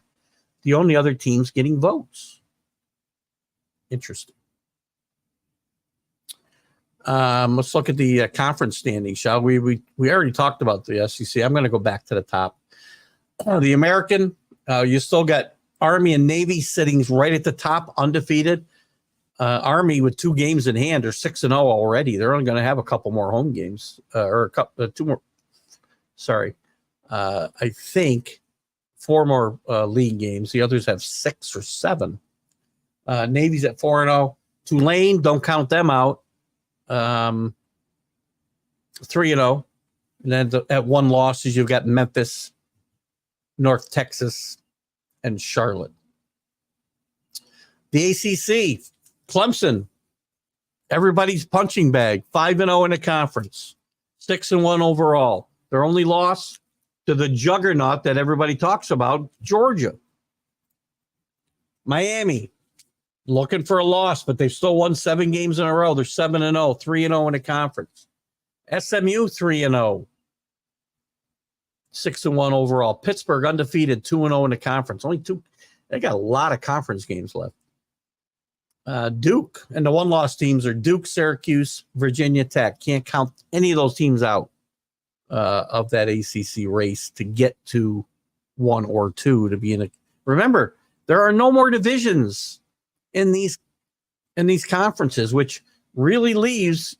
the only other teams getting votes. Interesting. Let's look at the conference standing, shall we? We already talked about the SEC. I'm going to go back to the top. The American, you still got Army and Navy sitting right at the top, undefeated. Army with 2 games in hand are 6-0 already. They're only going to have a couple more home games, or a couple, 2 more. Sorry, I think 4 more league games. The others have 6 or 7. Navy's at 4-0. Tulane, don't count them out. 3-0. And then at 1 loss, you've got Memphis, North Texas, and Charlotte. The ACC, Clemson, everybody's punching bag, 5-0 in the conference, 6-1 overall. Their only loss to the juggernaut that everybody talks about, Georgia. Miami, looking for a loss, but they've still won 7 games in a row. They're 7-0, 3-0 in the conference. SMU 3-0, 6-1 overall. Pittsburgh undefeated, 2-0 in the conference. Only 2. They got a lot of conference games left. Duke and the 1-loss teams are Duke, Syracuse, Virginia Tech. Can't count any of those teams out of that ACC race to get to 1 or 2 to be in a. Remember, there are no more divisions in these conferences, which really leaves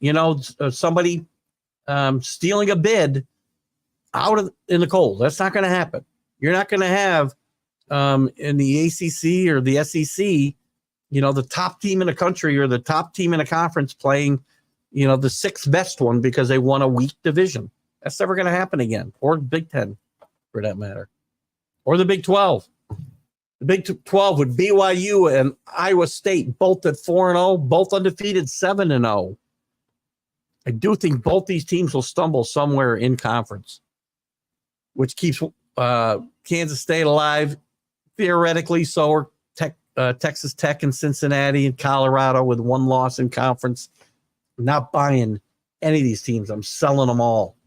somebody stealing a bid out in the cold. That's not going to happen. You're not going to have in the ACC or the SEC, the top team in the country or the top team in a conference playing, the 6th best one because they won a weak division. That's never going to happen again. Or the Big 10, for that matter. Or the Big 12. The Big 12 with BYU and Iowa State, both at 4-0, both undefeated 7-0. I do think both these teams will stumble somewhere in conference, which keeps Kansas State alive. Theoretically, so are Texas Tech and Cincinnati and Colorado with 1 loss in conference. I'm not buying any of these teams. I'm selling them all.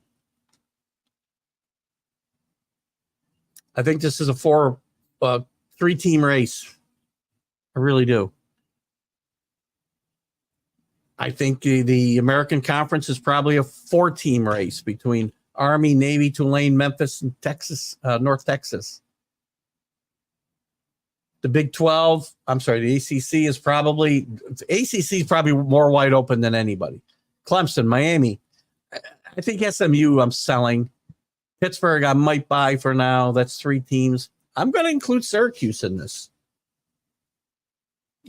I think this is a 3-team race. I really do. I think the American Conference is probably a 4-team race between Army, Navy, Tulane, Memphis, and Texas, North Texas. The Big 12, the ACC is probably more wide open than anybody. Clemson, Miami. I think SMU I'm selling. Pittsburgh I might buy for now. That's 3 teams. I'm going to include Syracuse in this.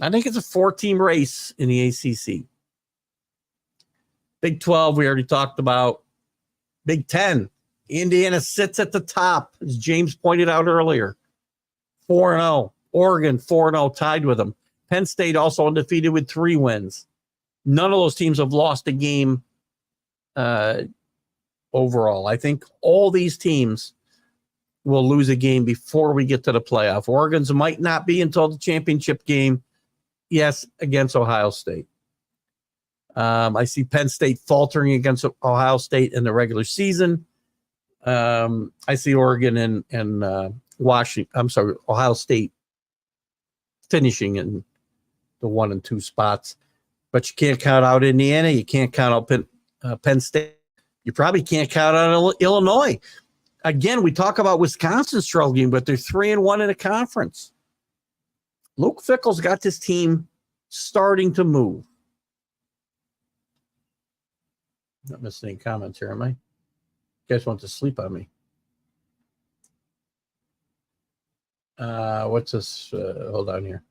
I think it's a 4-team race in the ACC. Big 12, we already talked about. Big 10, Indiana sits at the top, as James pointed out earlier. 4-0. Oregon, 4-0, tied with them. Penn State also undefeated with 3 wins. None of those teams have lost a game overall. I think all these teams will lose a game before we get to the playoff. Oregon's might not be until the championship game, yes, against Ohio State. I see Penn State faltering against Ohio State in the regular season. I see Oregon and Ohio State finishing in the 1 and 2 spots. But you can't count out Indiana. You can't count out Penn State. You probably can't count out Illinois. Again, we talk about Wisconsin struggling, but they're 3-1 in a conference. Luke Fickell's got this team starting to move. Not missing any comments here, am I? You guys want to sleep on me? What's this? Hold on here.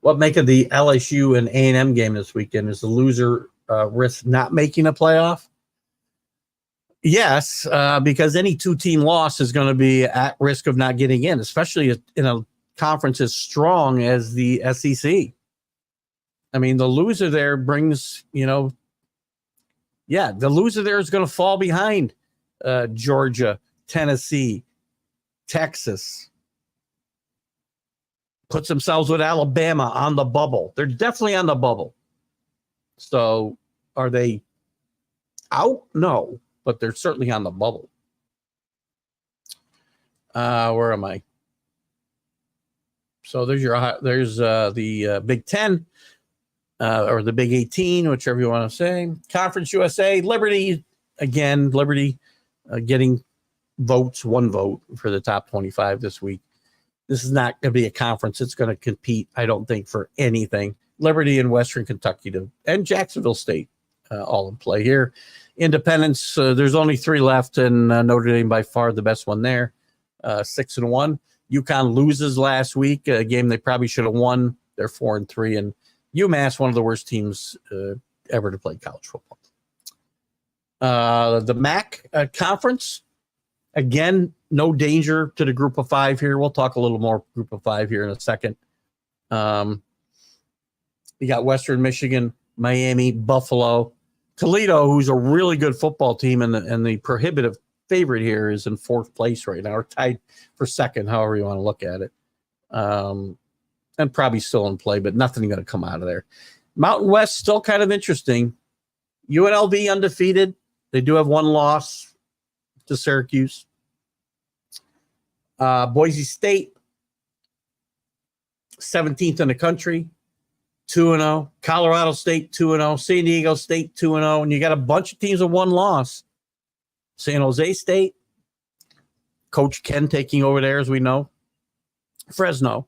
What make of the LSU and A&M game this weekend? Is the loser risk not making a playoff? Yes, because any 2-team loss is going to be at risk of not getting in, especially in a conference as strong as the SEC. I mean, the loser there brings, the loser there is going to fall behind Georgia, Tennessee, Texas. Puts themselves with Alabama on the bubble. They're definitely on the bubble. So are they out? No, but they're certainly on the bubble. Where am I? So there's the Big 10 or the Big 18, whichever you want to say. Conference USA, Liberty, again, getting votes, 1 vote for the top 25 this week. This is not going to be a conference. It's going to compete, I don't think, for anything. Liberty and Western Kentucky and Jacksonville State all in play here. Independence, there's only 3 left, and Notre Dame by far the best one there, 6-1. UConn loses last week, a game they probably should have won. They're 4-3, and UMass, one of the worst teams ever to play college football. The MAC conference, again, no danger to the group of 5 here. We'll talk a little more group of 5 here in a second. You got Western Michigan, Miami, Buffalo, Toledo, who's a really good football team, and the prohibitive favorite here is in 4th place right now, or tied for 2nd, however you want to look at it. And probably still in play, but nothing going to come out of there. Mountain West, still kind of interesting. UNLV undefeated. They do have 1 loss to Syracuse. Boise State, 17th in the country, 2-0. Colorado State, 2-0. San Diego State, 2-0. And you got a bunch of teams with 1 loss. San Jose State, Coach Ken taking over there, as we know. Fresno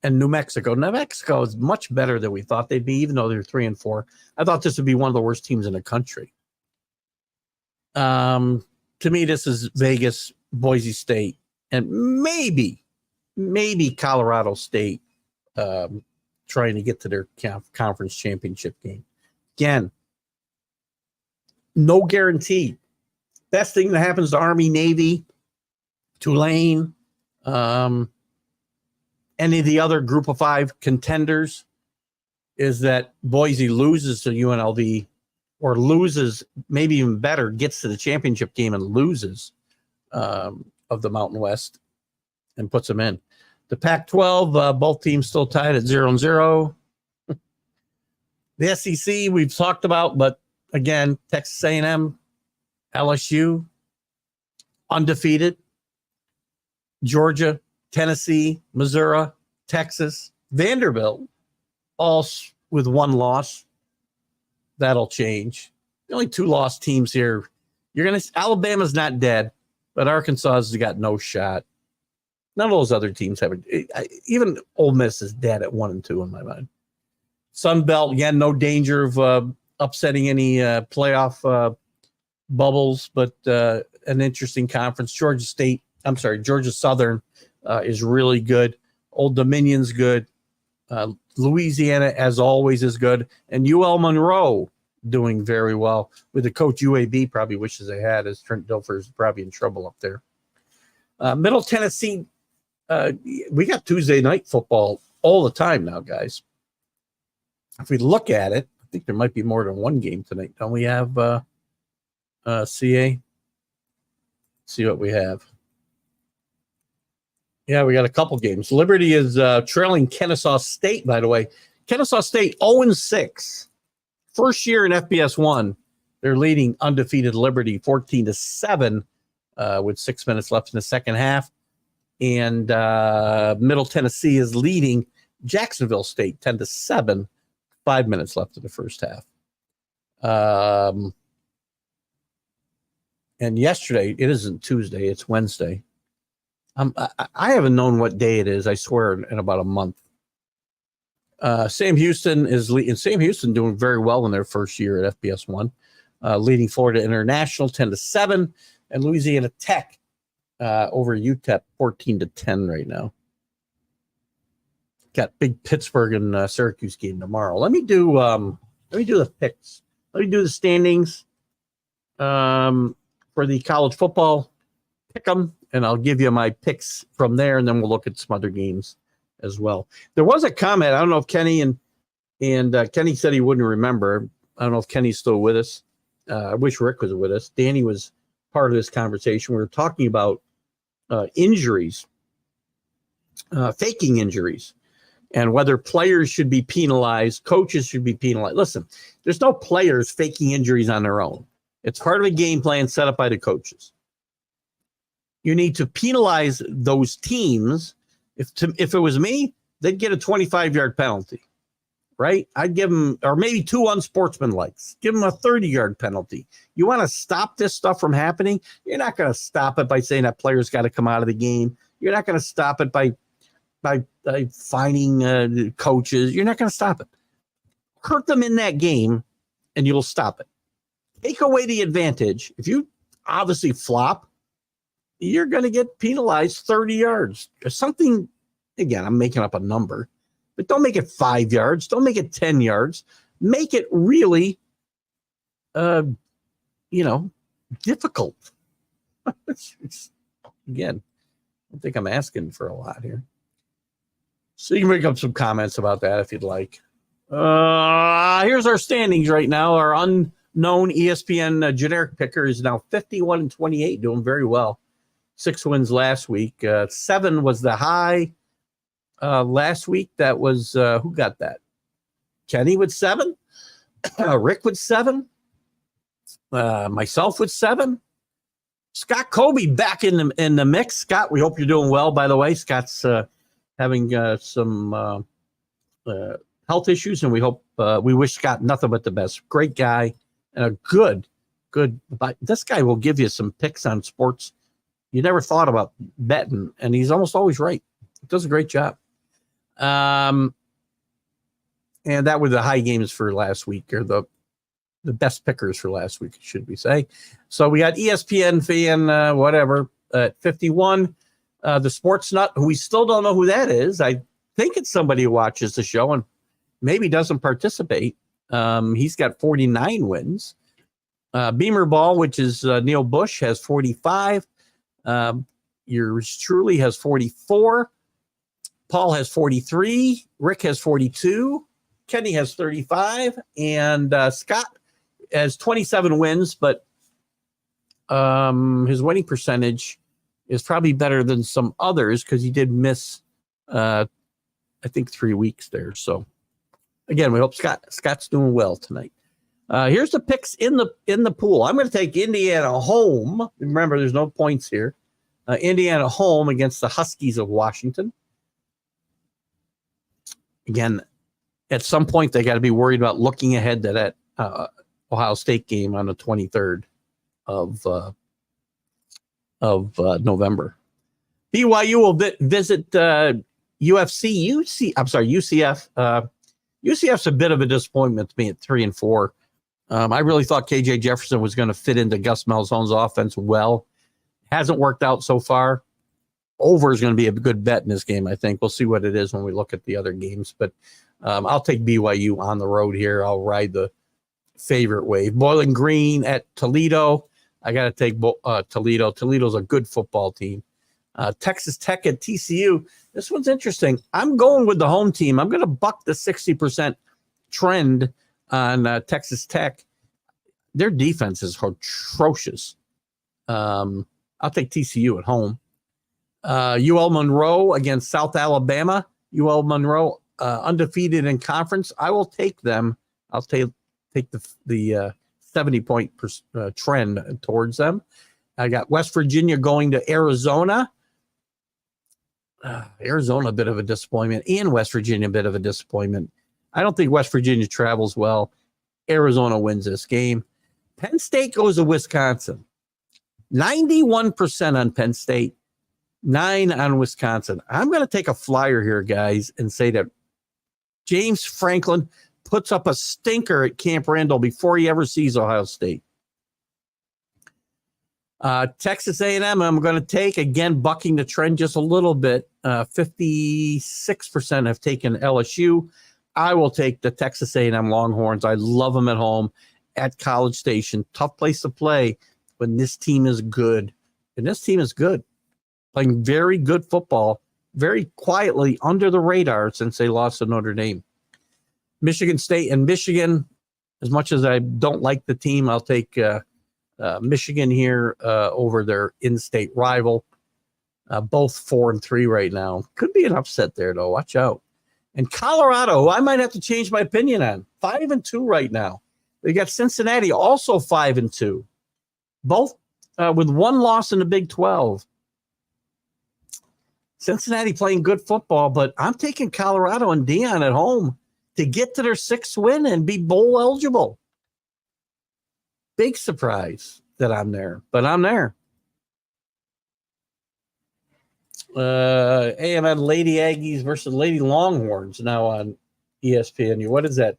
and New Mexico. New Mexico is much better than we thought they'd be, even though they're 3-4. I thought this would be one of the worst teams in the country. To me, this is Vegas, Boise State, and maybe Colorado State trying to get to their conference championship game. Again, no guarantee. Best thing that happens to Army, Navy, Tulane, any of the other group of 5 contenders is that Boise loses to UNLV, or loses, maybe even better, gets to the championship game and loses of the Mountain West and puts them in. The Pac-12, both teams still tied at 0-0. The SEC we've talked about, but again, Texas A&M, LSU, undefeated. Georgia, Tennessee, Missouri, Texas, Vanderbilt, all with 1 loss. That'll change. The only 2 lost teams here. Alabama's not dead, but Arkansas has got no shot. None of those other teams have it. Even Ole Miss is dead at 1-2 in my mind. Sun Belt, again, no danger of upsetting any playoff bubbles, but an interesting conference. Georgia Southern is really good. Old Dominion's good. Louisiana, as always, is good. And UL Monroe doing very well with the coach UAB probably wishes they had, as Trent Dilfer is probably in trouble up there. Middle Tennessee, we got Tuesday night football all the time now, guys. If we look at it, I think there might be more than 1 game tonight. Don't we have CA? See what we have. Yeah, we got a couple games. Liberty is trailing Kennesaw State, by the way. Kennesaw State 0-6. First year in FBS 1. They're leading undefeated Liberty 14-7 with 6 minutes left in the second half. And Middle Tennessee is leading Jacksonville State 10-7. 5 minutes left in the first half. And yesterday, it isn't Tuesday, it's Wednesday. I haven't known what day it is, I swear, in about a month. Sam Houston is leading. Sam Houston doing very well in their first year at FBS 1, leading Florida International 10-7, and Louisiana Tech over UTEP 14-10 right now. Got big Pittsburgh and Syracuse game tomorrow. Let me do the picks. Let me do the standings for the college football pick'em, and I'll give you my picks from there, and then we'll look at some other games as well. There was a comment. I don't know if Kenny and Kenny said he wouldn't remember. I don't know if Kenny's still with us. I wish Rick was with us. Danny was part of this conversation. We were talking about injuries, faking injuries, and whether players should be penalized, coaches should be penalized. Listen, there's no players faking injuries on their own. It's part of a game plan set up by the coaches. You need to penalize those teams. If it was me, they'd get a 25-yard penalty, right? I'd give them, or maybe 2 unsportsmanlike. Give them a 30-yard penalty. You want to stop this stuff from happening? You're not going to stop it by saying that players got to come out of the game. You're not going to stop it by fining coaches. You're not going to stop it. Hurt them in that game, and you'll stop it. Take away the advantage. If you obviously flop, you're going to get penalized 30 yards or something. Again, I'm making up a number, but don't make it 5 yards. Don't make it 10 yards. Make it really, difficult. Again, I don't think I'm asking for a lot here. So you can make up some comments about that if you'd like. Here's our standings right now. Our unknown ESPN generic picker is now 51-28, doing very well. 6 wins last week. 7 was the high last week. That was, who got that? Kenny with 7. Rick with 7. Myself with 7. Scott Colby back in the mix. Scott, we hope you're doing well, by the way. Scott's having some health issues, and we wish Scott nothing but the best. Great guy and a good, but this guy will give you some picks on sports you never thought about betting, and he's almost always right. He does a great job. And that were the high games for last week, or the best pickers for last week, should we say. So we got ESPN fan, whatever, at 51. The Sports Nut, who we still don't know who that is. I think it's somebody who watches the show and maybe doesn't participate. He's got 49 wins. Beamer Ball, which is Neil Bush, has 45. Yours truly has 44. Paul has 43. Rick has 42. Kenny has 35. And Scott has 27 wins, but his winning percentage is probably better than some others because he did miss, I think, 3 weeks there. So, again, we hope Scott's doing well tonight. Here's the picks in the pool. I'm going to take Indiana home. Remember, there's no points here. Indiana home against the Huskies of Washington. Again, at some point, they got to be worried about looking ahead to that Ohio State game on the 23rd of November. BYU will visit UCF. UCF's a bit of a disappointment to me at 3-4. I really thought KJ Jefferson was going to fit into Gus Malzahn's offense well. Hasn't worked out so far. Over is going to be a good bet in this game, I think. We'll see what it is when we look at the other games. But I'll take BYU on the road here. I'll ride the favorite wave. Bowling Green at Toledo. I got to take Toledo. Toledo's a good football team. Texas Tech at TCU. This one's interesting. I'm going with the home team. I'm going to buck the 60% trend on Texas Tech. Their defense is atrocious. I'll take TCU at home. UL Monroe against South Alabama. UL Monroe undefeated in conference. I will take them. I'll take the 70-point trend towards them. I got West Virginia going to Arizona. Arizona, a bit of a disappointment, and West Virginia, a bit of a disappointment. I don't think West Virginia travels well. Arizona wins this game. Penn State goes to Wisconsin. 91% on Penn State, 9 on Wisconsin. I'm going to take a flyer here, guys, and say that James Franklin puts up a stinker at Camp Randall before he ever sees Ohio State. Texas A&M, I'm going to take, again, bucking the trend just a little bit. 56% have taken LSU. I will take the Texas A&M Longhorns. I love them at home at College Station. Tough place to play when this team is good. And this team is good. Playing very good football, very quietly under the radar since they lost to Notre Dame. Michigan State and Michigan, as much as I don't like the team, I'll take Michigan here over their in-state rival. Both 4-3 right now. Could be an upset there, though. Watch out. And Colorado, I might have to change my opinion on. 5-2 right now. They got Cincinnati, also 5-2. Both with one loss in the Big 12. Cincinnati playing good football, but I'm taking Colorado and Deion at home to get to their 6th win and be bowl eligible. Big surprise that I'm there, but I'm there. A&M Lady Aggies versus Lady Longhorns now on ESPN. What is that?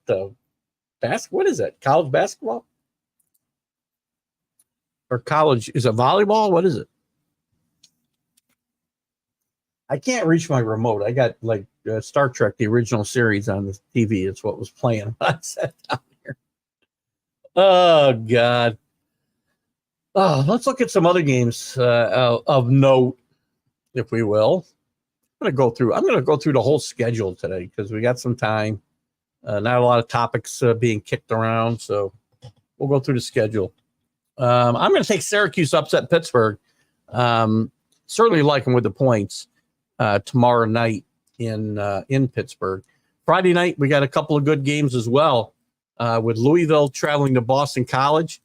What is that? College basketball? Or college? Is it volleyball? What is it? I can't reach my remote. I got like Star Trek, the original series on the TV. It's what was playing. I sat down here. Oh, God. Oh, let's look at some other games of note, if we will. I'm going to go through the whole schedule today because we got some time. Not a lot of topics being kicked around, so we'll go through the schedule. I'm going to take Syracuse upset Pittsburgh. Certainly like them with the points tomorrow night in Pittsburgh. Friday night, we got a couple of good games as well with Louisville traveling to Boston College.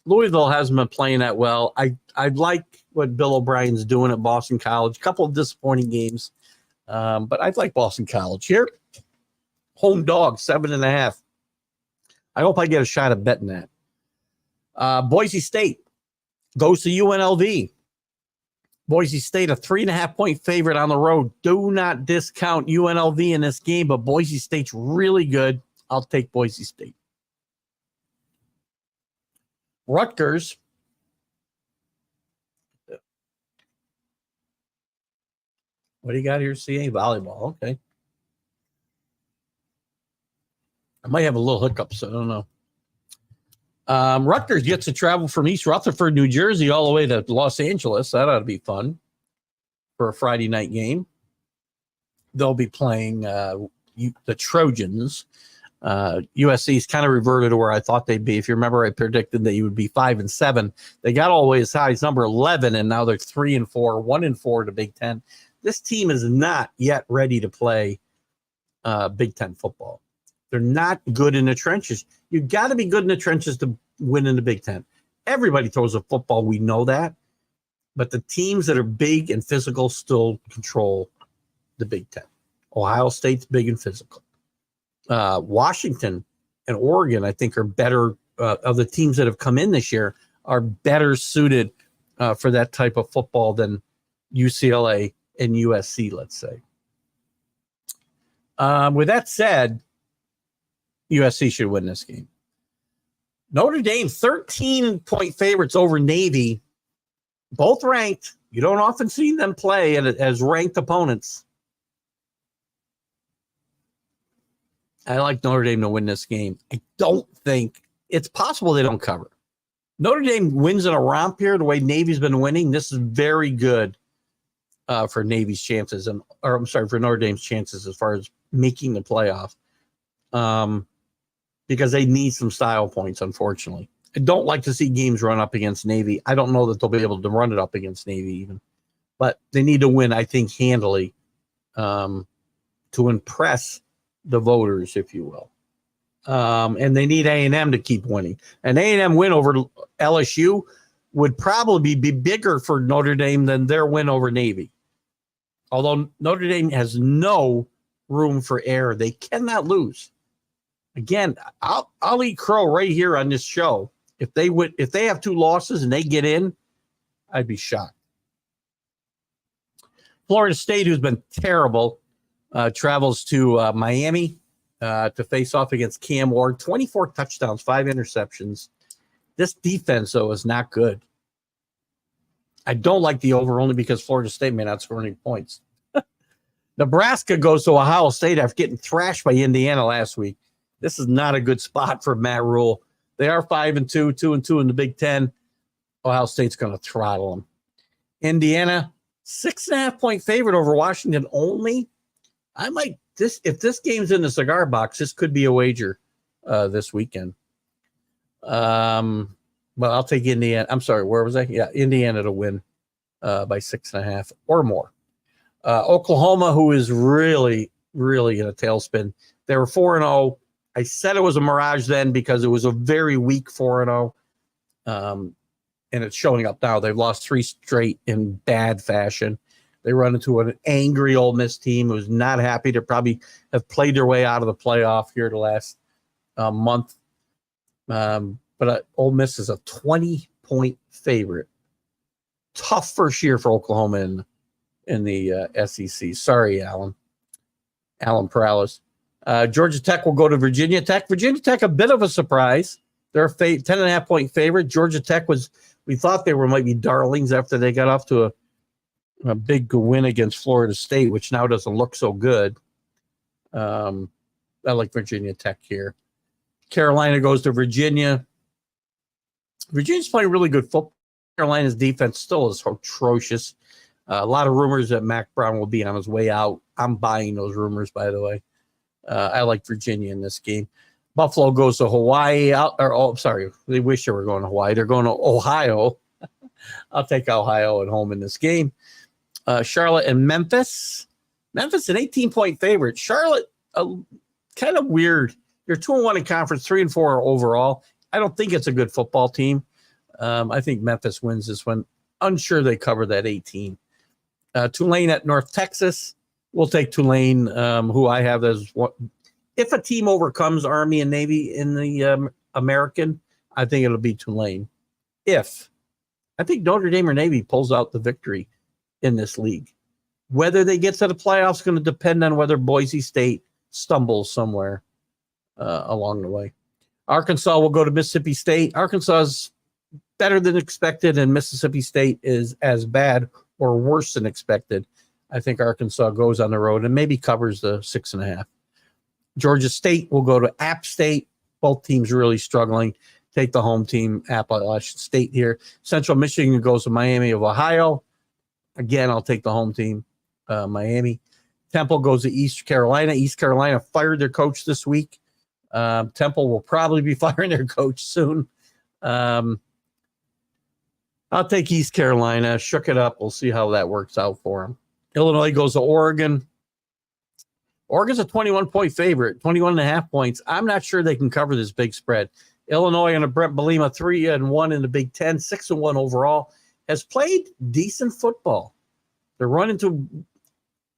Louisville hasn't been playing that well. I like what Bill O'Brien's doing at Boston College. A couple of disappointing games, but I like Boston College here. Home dog, 7.5. I hope I get a shot at betting that. Boise State goes to UNLV. Boise State, a 3.5-point favorite on the road. Do not discount UNLV in this game, but Boise State's really good. I'll take Boise State. Rutgers. What do you got here, CA? Volleyball. Okay. I might have a little hiccup, so I don't know. Rutgers gets to travel from East Rutherford, New Jersey, all the way to Los Angeles. That ought to be fun for a Friday night game. They'll be playing the Trojans. USC's kind of reverted to where I thought they'd be. If you remember, I predicted that you would be 5-7. They got all the way as high as number 11, and now they're 3-4, 1-4 to Big Ten. This team is not yet ready to play Big Ten football. They're not good in the trenches. You got to be good in the trenches to win in the Big Ten. Everybody throws a football. We know that. But the teams that are big and physical still control the Big Ten. Ohio State's big and physical. Washington and Oregon, I think, are better of the teams that have come in this year, are better suited for that type of football than UCLA and USC, let's say. With that said, USC should win this game. Notre Dame, 13-point favorites over Navy, both ranked. You don't often see them play as ranked opponents. I like Notre Dame to win this game. I don't think it's possible they don't cover. Notre Dame wins in a romp here the way Navy's been winning. This is very good for Navy's chances, for Notre Dame's chances as far as making the playoff. Because they need some style points, unfortunately. I don't like to see games run up against Navy. I don't know that they'll be able to run it up against Navy even. But they need to win, I think, handily to impress the voters, if you will. And they need A&M to keep winning. An A&M win over LSU would probably be bigger for Notre Dame than their win over Navy. Although Notre Dame has no room for error. They cannot lose. Again, I'll eat crow right here on this show. If they have 2 losses and they get in, I'd be shocked. Florida State, who's been terrible, travels to Miami to face off against Cam Ward. 24 touchdowns, 5 interceptions. This defense, though, is not good. I don't like the over only because Florida State may not score any points. Nebraska goes to Ohio State after getting thrashed by Indiana last week. This is not a good spot for Matt Rule. They are 5-2, 2-2 in the Big Ten. Ohio State's going to throttle them. Indiana, 6.5-point favorite over Washington only. If this game's in the cigar box, this could be a wager this weekend. Well, I'll take Indiana. I'm sorry, where was I? Yeah, Indiana to win by 6.5 or more. Oklahoma, who is really, really in a tailspin. They were 4-0. I said it was a mirage then because it was a very weak 4-0. And it's showing up now. They've lost 3 straight in bad fashion. They run into an angry Ole Miss team who's not happy to probably have played their way out of the playoff here the last month. But Ole Miss is a 20-point favorite. Tough first year for Oklahoma in the SEC. Sorry, Alan Perales. Georgia Tech will go to Virginia Tech. Virginia Tech, a bit of a surprise. They're a 10.5-point favorite. Georgia Tech we thought they might be darlings after they got off to a big win against Florida State, which now doesn't look so good. I like Virginia Tech here. Carolina goes to Virginia. Virginia's playing really good football. Carolina's defense still is atrocious. A lot of rumors that Mac Brown will be on his way out. I'm buying those rumors, by the way. I like Virginia in this game. Buffalo goes to Hawaii. They wish they were going to Hawaii. They're going to Ohio. I'll take Ohio at home in this game. Charlotte and Memphis. Memphis, an 18-point favorite. Charlotte, kind of weird. They're 2-1 in conference, 3-4 overall. I don't think it's a good football team. I think Memphis wins this one. Unsure they cover that 18. Tulane at North Texas. We'll take Tulane, who I have as what. If a team overcomes Army and Navy in the American, I think it'll be Tulane. I think Notre Dame or Navy pulls out the victory in this league. Whether they get to the playoffs is going to depend on whether Boise State stumbles somewhere along the way. Arkansas will go to Mississippi State. Arkansas is better than expected, and Mississippi State is as bad or worse than expected. I think Arkansas goes on the road and maybe covers the 6.5. Georgia State will go to App State. Both teams really struggling. Take the home team, Appalachian State here. Central Michigan goes to Miami of Ohio. Again, I'll take the home team, Miami. Temple goes to East Carolina. East Carolina fired their coach this week. Temple will probably be firing their coach soon. I'll take East Carolina. Shook it up. We'll see how that works out for them. Illinois goes to Oregon. Oregon's a 21-point favorite, 21.5 points. I'm not sure they can cover this big spread. Illinois under Brent Bielema, 3-1 in the Big Ten, 6-1 overall, has played decent football. They're running to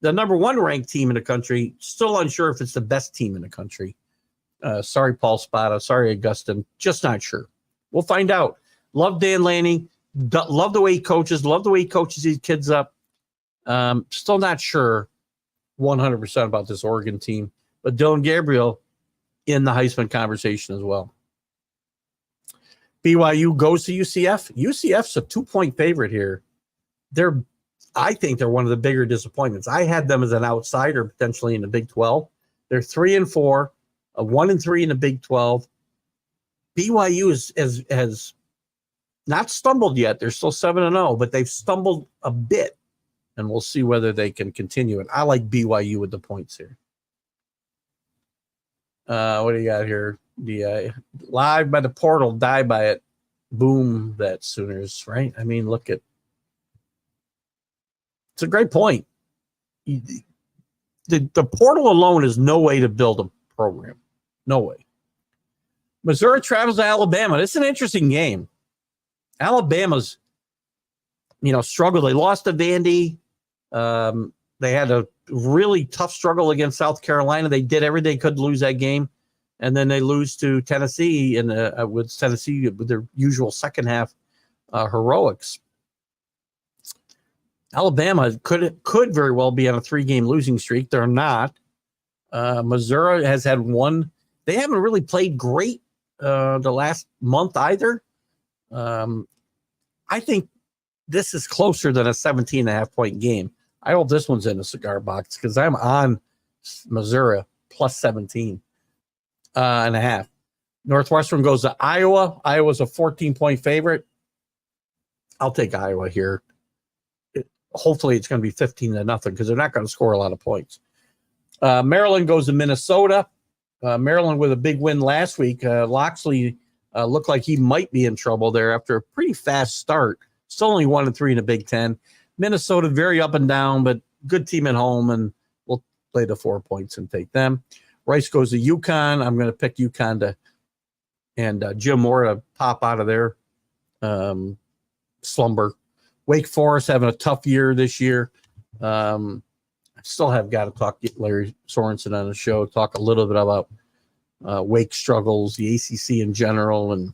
the number 1 ranked team in the country. Still unsure if it's the best team in the country. Sorry, Paul Spada. Sorry, Augustine. Just not sure. We'll find out. Love Dan Lanning. Love the way he coaches. Love the way he coaches these kids up. Still not sure 100% about this Oregon team. But Dylan Gabriel in the Heisman conversation as well. BYU goes to UCF. UCF's a 2-point favorite here. I think they're one of the bigger disappointments. I had them as an outsider potentially in the Big 12. They're 3-4, a 1-3 in the Big 12. BYU has not stumbled yet. They're still 7-0, but they've stumbled a bit, and we'll see whether they can continue it. I like BYU with the points here. What do you got here? The live by the portal, die by it. Boom, that Sooners, right? I mean, look at it's a great point. The portal alone is no way to build a program. No way. Missouri travels to Alabama. This is an interesting game. Alabama's, struggled. They lost to Vandy. They had a really tough struggle against South Carolina. They did everything they could to lose that game, and then they lose to Tennessee with Tennessee with their usual second half heroics. Alabama could very well be on a 3-game losing streak. They're not. Missouri has had one. They haven't really played great the last month either. I think this is closer than a 17.5-point game. I hope this one's in a cigar box because I'm on Missouri plus 17 and a half. Northwestern goes to Iowa. Iowa's a 14-point favorite. I'll take Iowa here. Hopefully it's going to be 15-0 because they're not going to score a lot of points. Maryland goes to Minnesota. Maryland with a big win last week. Loxley looked like he might be in trouble there after a pretty fast start. Still only 1-3 in the Big Ten. Minnesota very up and down, but good team at home, and we'll play the 4 points and take them. Rice goes to UConn. I'm going to pick UConn and Jim Moore to pop out of their slumber. Wake Forest having a tough year this year. I still have got to talk to Larry Sorensen on the show, talk a little bit about Wake struggles, the ACC in general, and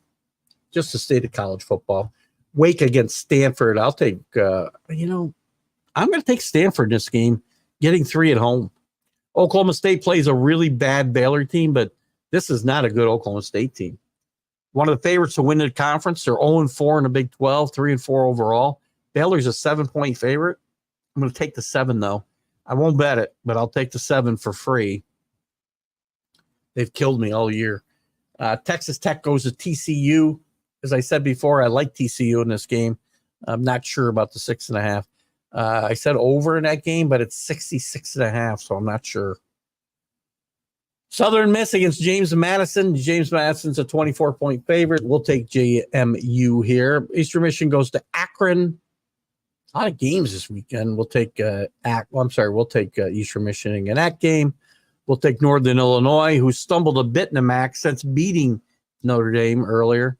just the state of college football. Wake against Stanford. I'll take, I'm going to take Stanford in this game, getting 3 at home. Oklahoma State plays a really bad Baylor team, but this is not a good Oklahoma State team. One of the favorites to win the conference. They're 0-4 in the Big 12, 3-4 overall. Baylor's a 7-point favorite. I'm going to take the 7, though. I won't bet it, but I'll take the 7 for free. They've killed me all year. Texas Tech goes to TCU. As I said before, I like TCU in this game. I'm not sure about the 6.5. I said over in that game, but it's 66.5, so I'm not sure. Southern Miss against James Madison. James Madison's a 24-point favorite. We'll take JMU here. Eastern Michigan goes to Akron. A lot of games this weekend. We'll take Eastern Michigan in that game. We'll take Northern Illinois, who stumbled a bit in the MAC since beating Notre Dame earlier.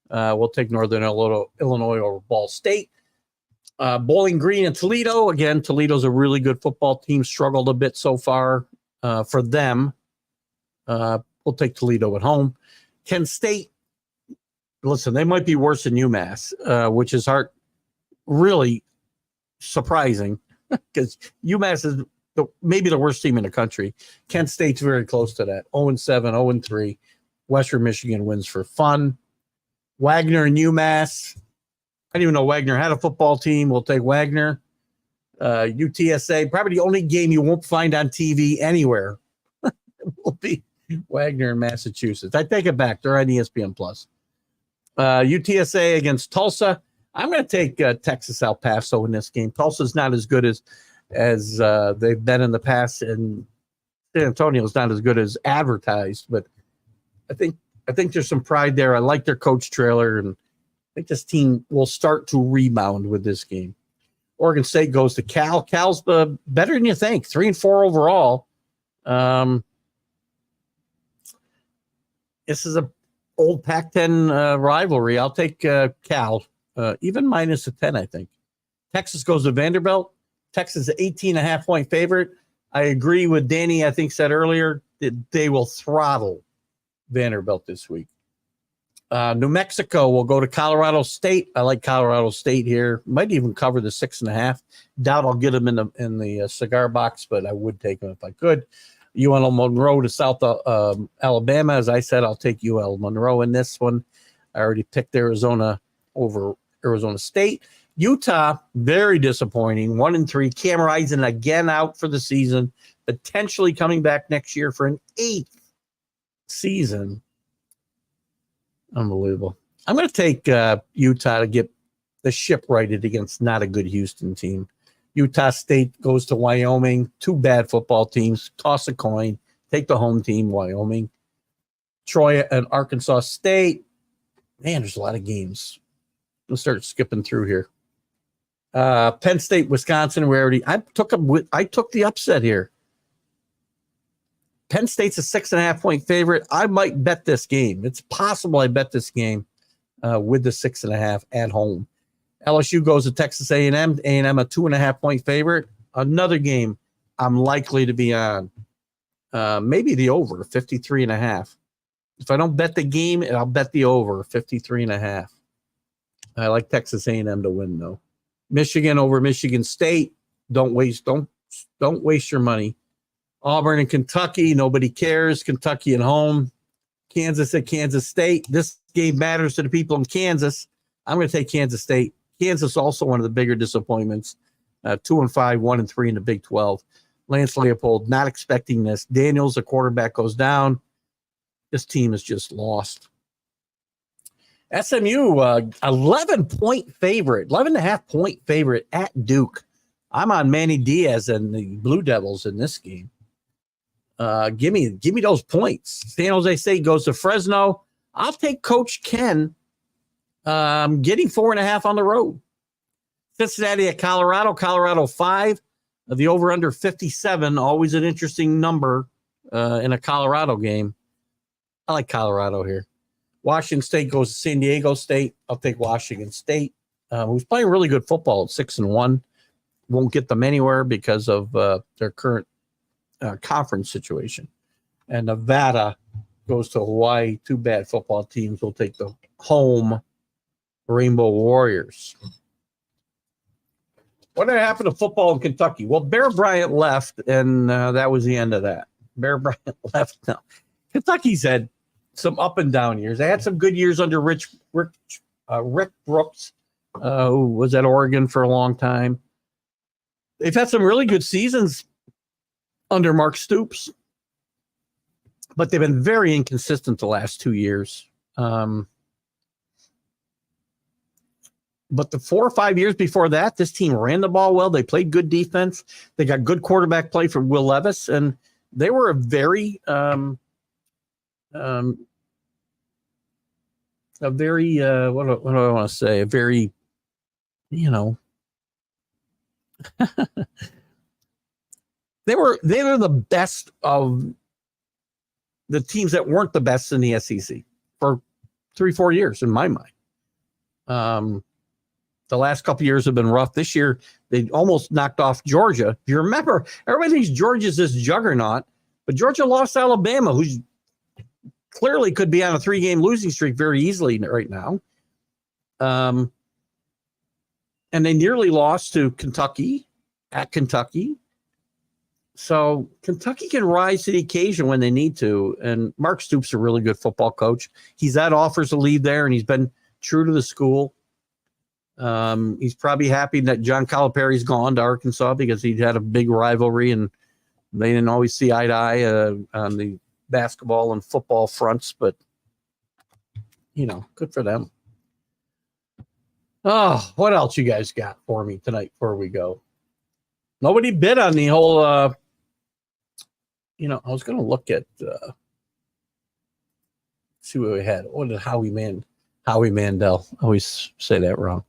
We'll take Northern Illinois over Ball State. Bowling Green and Toledo. Again, Toledo's a really good football team. Struggled a bit so far for them. We'll take Toledo at home. Kent State. Listen, they might be worse than UMass, which is really surprising because UMass is maybe the worst team in the country. Kent State's very close to that. 0-7, 0-3. Western Michigan wins for fun. Wagner and UMass. I didn't even know Wagner had a football team. We'll take Wagner. UTSA, probably the only game you won't find on TV anywhere will be Wagner in Massachusetts. I take it back. They're on ESPN+. UTSA against Tulsa. I'm going to take Texas El Paso in this game. Tulsa's not as good as they've been in the past, and San Antonio's not as good as advertised. But I think there's some pride there. I like their coach trailer, and I think this team will start to rebound with this game. Oregon State goes to Cal. Cal's better than you think. 3-4 overall. This is a old Pac-10 rivalry. I'll take Cal. Even minus a 10, I think. Texas goes to Vanderbilt. Texas is an 18.5-point favorite. I agree with Danny, I think, said earlier that they will throttle Vanderbilt this week. New Mexico will go to Colorado State. I like Colorado State here. Might even cover the 6.5. Doubt I'll get them in the cigar box, but I would take them if I could. UL Monroe to South Alabama. As I said, I'll take UL Monroe in this one. I already picked Arizona over Arizona State. Utah, very disappointing. 1-3. Cam Rising again out for the season, potentially coming back next year for an 8th season. Unbelievable. I'm going to take Utah to get the ship righted against not a good Houston team. Utah State goes to Wyoming. 2 bad football teams. Toss a coin. Take the home team, Wyoming. Troy and Arkansas State. Man, there's a lot of games. We'll start skipping through here. Penn State, Wisconsin. I took the upset here. Penn State's a 6.5-point favorite. I might bet this game. It's possible I bet this game with the 6.5 at home. LSU goes to Texas A&M. A&M a 2.5-point favorite. Another game I'm likely to be on. Maybe the over, 53.5. If I don't bet the game, I'll bet the over, 53.5. I like Texas A&M to win, though. Michigan over Michigan State. Don't waste your money. Auburn and Kentucky, nobody cares. Kentucky at home. Kansas at Kansas State. This game matters to the people in Kansas. I'm going to take Kansas State. Kansas also one of the bigger disappointments. 2-5, 1-3 in the Big 12. Lance Leopold not expecting this. Daniels, the quarterback, goes down. This team is just lost. SMU, 11-point favorite, 11.5-point favorite at Duke. I'm on Manny Diaz and the Blue Devils in this game. Give me those points. San Jose State goes to Fresno. I'll take Coach Ken. Getting 4.5 on the road. Cincinnati at Colorado. Colorado 5. The over-under 57. Always an interesting number in a Colorado game. I like Colorado here. Washington State goes to San Diego State. I'll take Washington State, who's playing really good football at 6-1. Won't get them anywhere because of their current conference situation. And Nevada goes to Hawaii. Two bad football teams will take the home Rainbow Warriors. What did happen to football in Kentucky? Well, Bear Bryant left, and that was the end of that. Bear Bryant left. No. Kentucky's had some up and down years. They had some good years under Rick Brooks, who was at Oregon for a long time. They've had some really good seasons under Mark Stoops, but they've been very inconsistent the last 2 years. But the 4 or 5 years before that, this team ran the ball well. They played good defense. They got good quarterback play from Will Levis, and they were a very what do I want to say? A very, they were the best of the teams that weren't the best in the SEC for 3-4 years in my mind. The last couple of years have been rough. This year, they almost knocked off Georgia. If you remember, everybody thinks Georgia's this juggernaut, but Georgia lost Alabama, who's clearly could be on a 3-game losing streak very easily right now. And they nearly lost to Kentucky at Kentucky. So Kentucky can rise to the occasion when they need to. And Mark Stoops is a really good football coach. He's had offers to leave there, and he's been true to the school. He's probably happy that John Calipari's gone to Arkansas because he had a big rivalry and they didn't always see eye to eye on the basketball and football fronts, but good for them. Oh, what else you guys got for me tonight before we go? Nobody bid on the whole, I was going to look at, see what we had. What did Howie Mandel, I always say that wrong.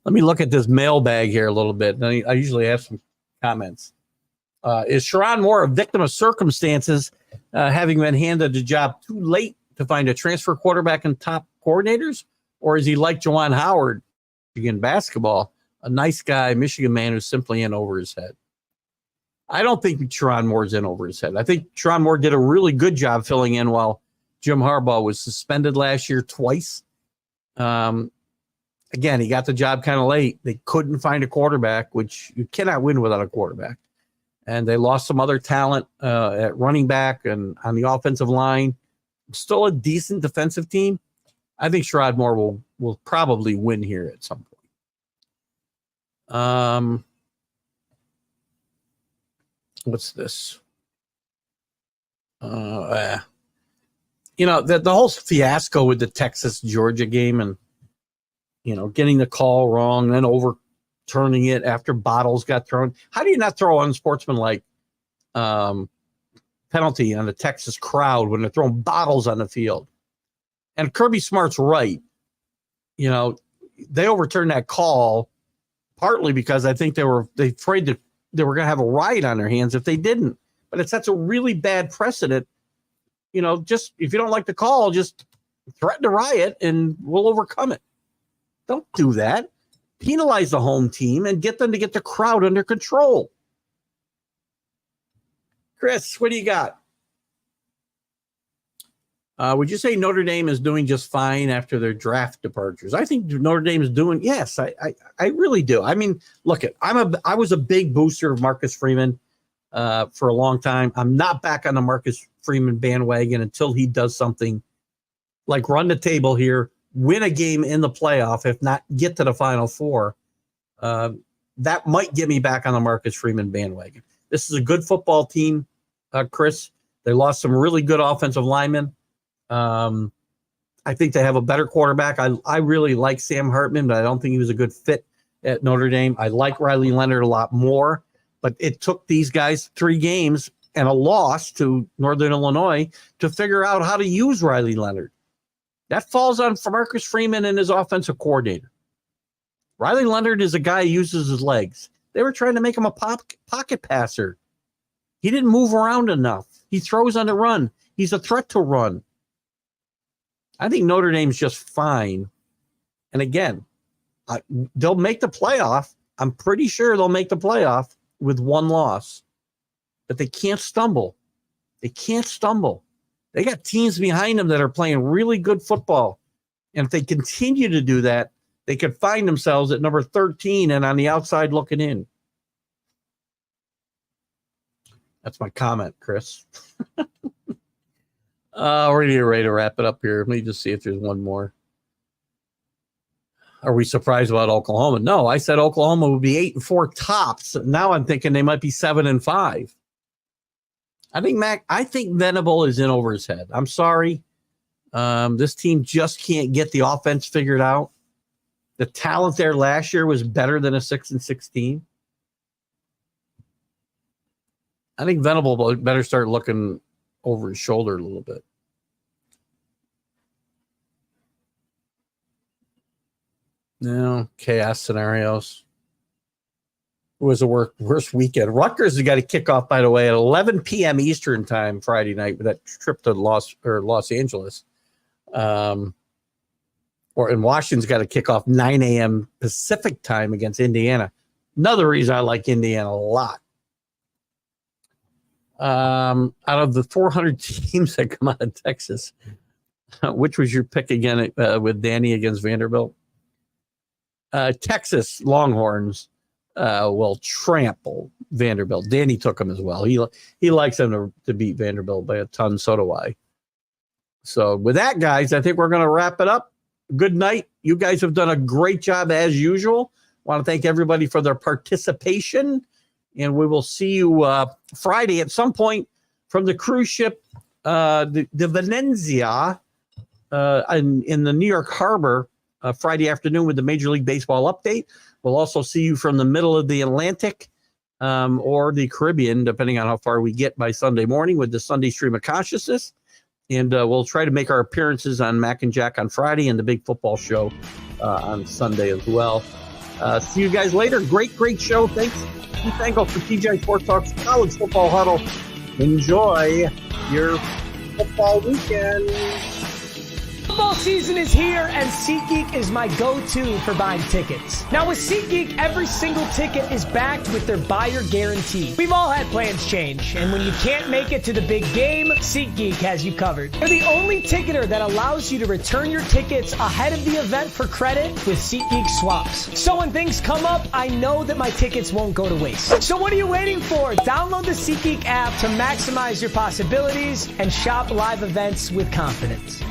Let me look at this mailbag here a little bit. I usually have some comments. Is Sherrod Moore a victim of circumstances, having been handed the job too late to find a transfer quarterback and top coordinators? Or is he like Juwan Howard, Michigan basketball, a nice guy, Michigan man who's simply in over his head? I don't think Sherrod Moore's in over his head. I think Sherrod Moore did a really good job filling in while Jim Harbaugh was suspended last year twice. Again, he got the job kind of late. They couldn't find a quarterback, which you cannot win without a quarterback. And they lost some other talent at running back and on the offensive line. Still a decent defensive team. I think Sherrod Moore will probably win here at some point. What's this? The whole fiasco with the Texas-Georgia game and, getting the call wrong, then overturning it after bottles got thrown. How do you not throw unsportsmanlike penalty on the Texas crowd when they're throwing bottles on the field? And Kirby Smart's right. They overturned that call partly because I think they were afraid that they were going to have a riot on their hands if they didn't. But it sets a really bad precedent. Just if you don't like the call, just threaten to riot and we'll overcome it. Don't do that. Penalize the home team and get them to get the crowd under control. Chris, what do you got? Would you say Notre Dame is doing just fine after their draft departures? I think Notre Dame is doing. Yes, I really do. I mean, look, I was a big booster of Marcus Freeman for a long time. I'm not back on the Marcus Freeman bandwagon until he does something like run the table here, win a game in the playoff, if not get to the Final Four. That might get me back on the Marcus Freeman bandwagon. This is a good football team, Chris. They lost some really good offensive linemen. I think they have a better quarterback. I really like Sam Hartman, but I don't think he was a good fit at Notre Dame. I like Riley Leonard a lot more, but it took these guys 3 games and a loss to Northern Illinois to figure out how to use Riley Leonard. That falls on Marcus Freeman and his offensive coordinator. Riley Leonard is a guy who uses his legs. They were trying to make him a pocket passer. He didn't move around enough. He throws on the run. He's a threat to run. I think Notre Dame's just fine. And again, they'll make the playoff. I'm pretty sure they'll make the playoff with 1 loss. But they can't stumble. They can't stumble. They got teams behind them that are playing really good football. And if they continue to do that, they could find themselves at number 13 and on the outside looking in. That's my comment, Chris. We're getting ready to wrap it up here. Let me just see if there's one more. Are we surprised about Oklahoma? No, I said Oklahoma would be 8-4 tops. Now I'm thinking they might be 7-5. I think Venable is in over his head. I'm sorry. This team just can't get the offense figured out. The talent there last year was better than a 6-16. I think Venable better start looking over his shoulder a little bit. No, chaos scenarios. It was the worst weekend. Rutgers has got to kick off, by the way, at 11 p.m. Eastern time Friday night with that trip to Los Angeles. And Washington's got to kick off 9 a.m. Pacific time against Indiana. Another reason I like Indiana a lot. Out of the 400 teams that come out of Texas, which was your pick again with Danny against Vanderbilt? Texas Longhorns will trample Vanderbilt. Danny took them as well. He likes them to beat Vanderbilt by a ton. So do I. So with that, guys, I think we're going to wrap it up. Good night. You guys have done a great job as usual. I want to thank everybody for their participation. And we will see you Friday at some point from the cruise ship, the Venezia in the New York Harbor Friday afternoon with the Major League Baseball update. We'll also see you from the middle of the Atlantic or the Caribbean, depending on how far we get by Sunday morning with the Sunday Stream of Consciousness. And we'll try to make our appearances on Mac and Jack on Friday and the Big Football Show on Sunday as well. See you guys later. Great show. Thanks, Keith Engle for TGI Sports Talk's College Football Huddle. Enjoy your football weekend. Football season is here, and SeatGeek is my go-to for buying tickets. Now with SeatGeek, every single ticket is backed with their buyer guarantee. We've all had plans change, and when you can't make it to the big game, SeatGeek has you covered. They're the only ticketer that allows you to return your tickets ahead of the event for credit with SeatGeek swaps. So when things come up, I know that my tickets won't go to waste. So what are you waiting for? Download the SeatGeek app to maximize your possibilities and shop live events with confidence.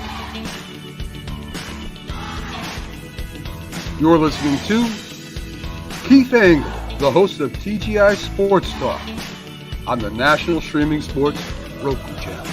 You're listening to Keith Engle, the host of TGI Sports Talk on the National Streaming Sports Roku channel.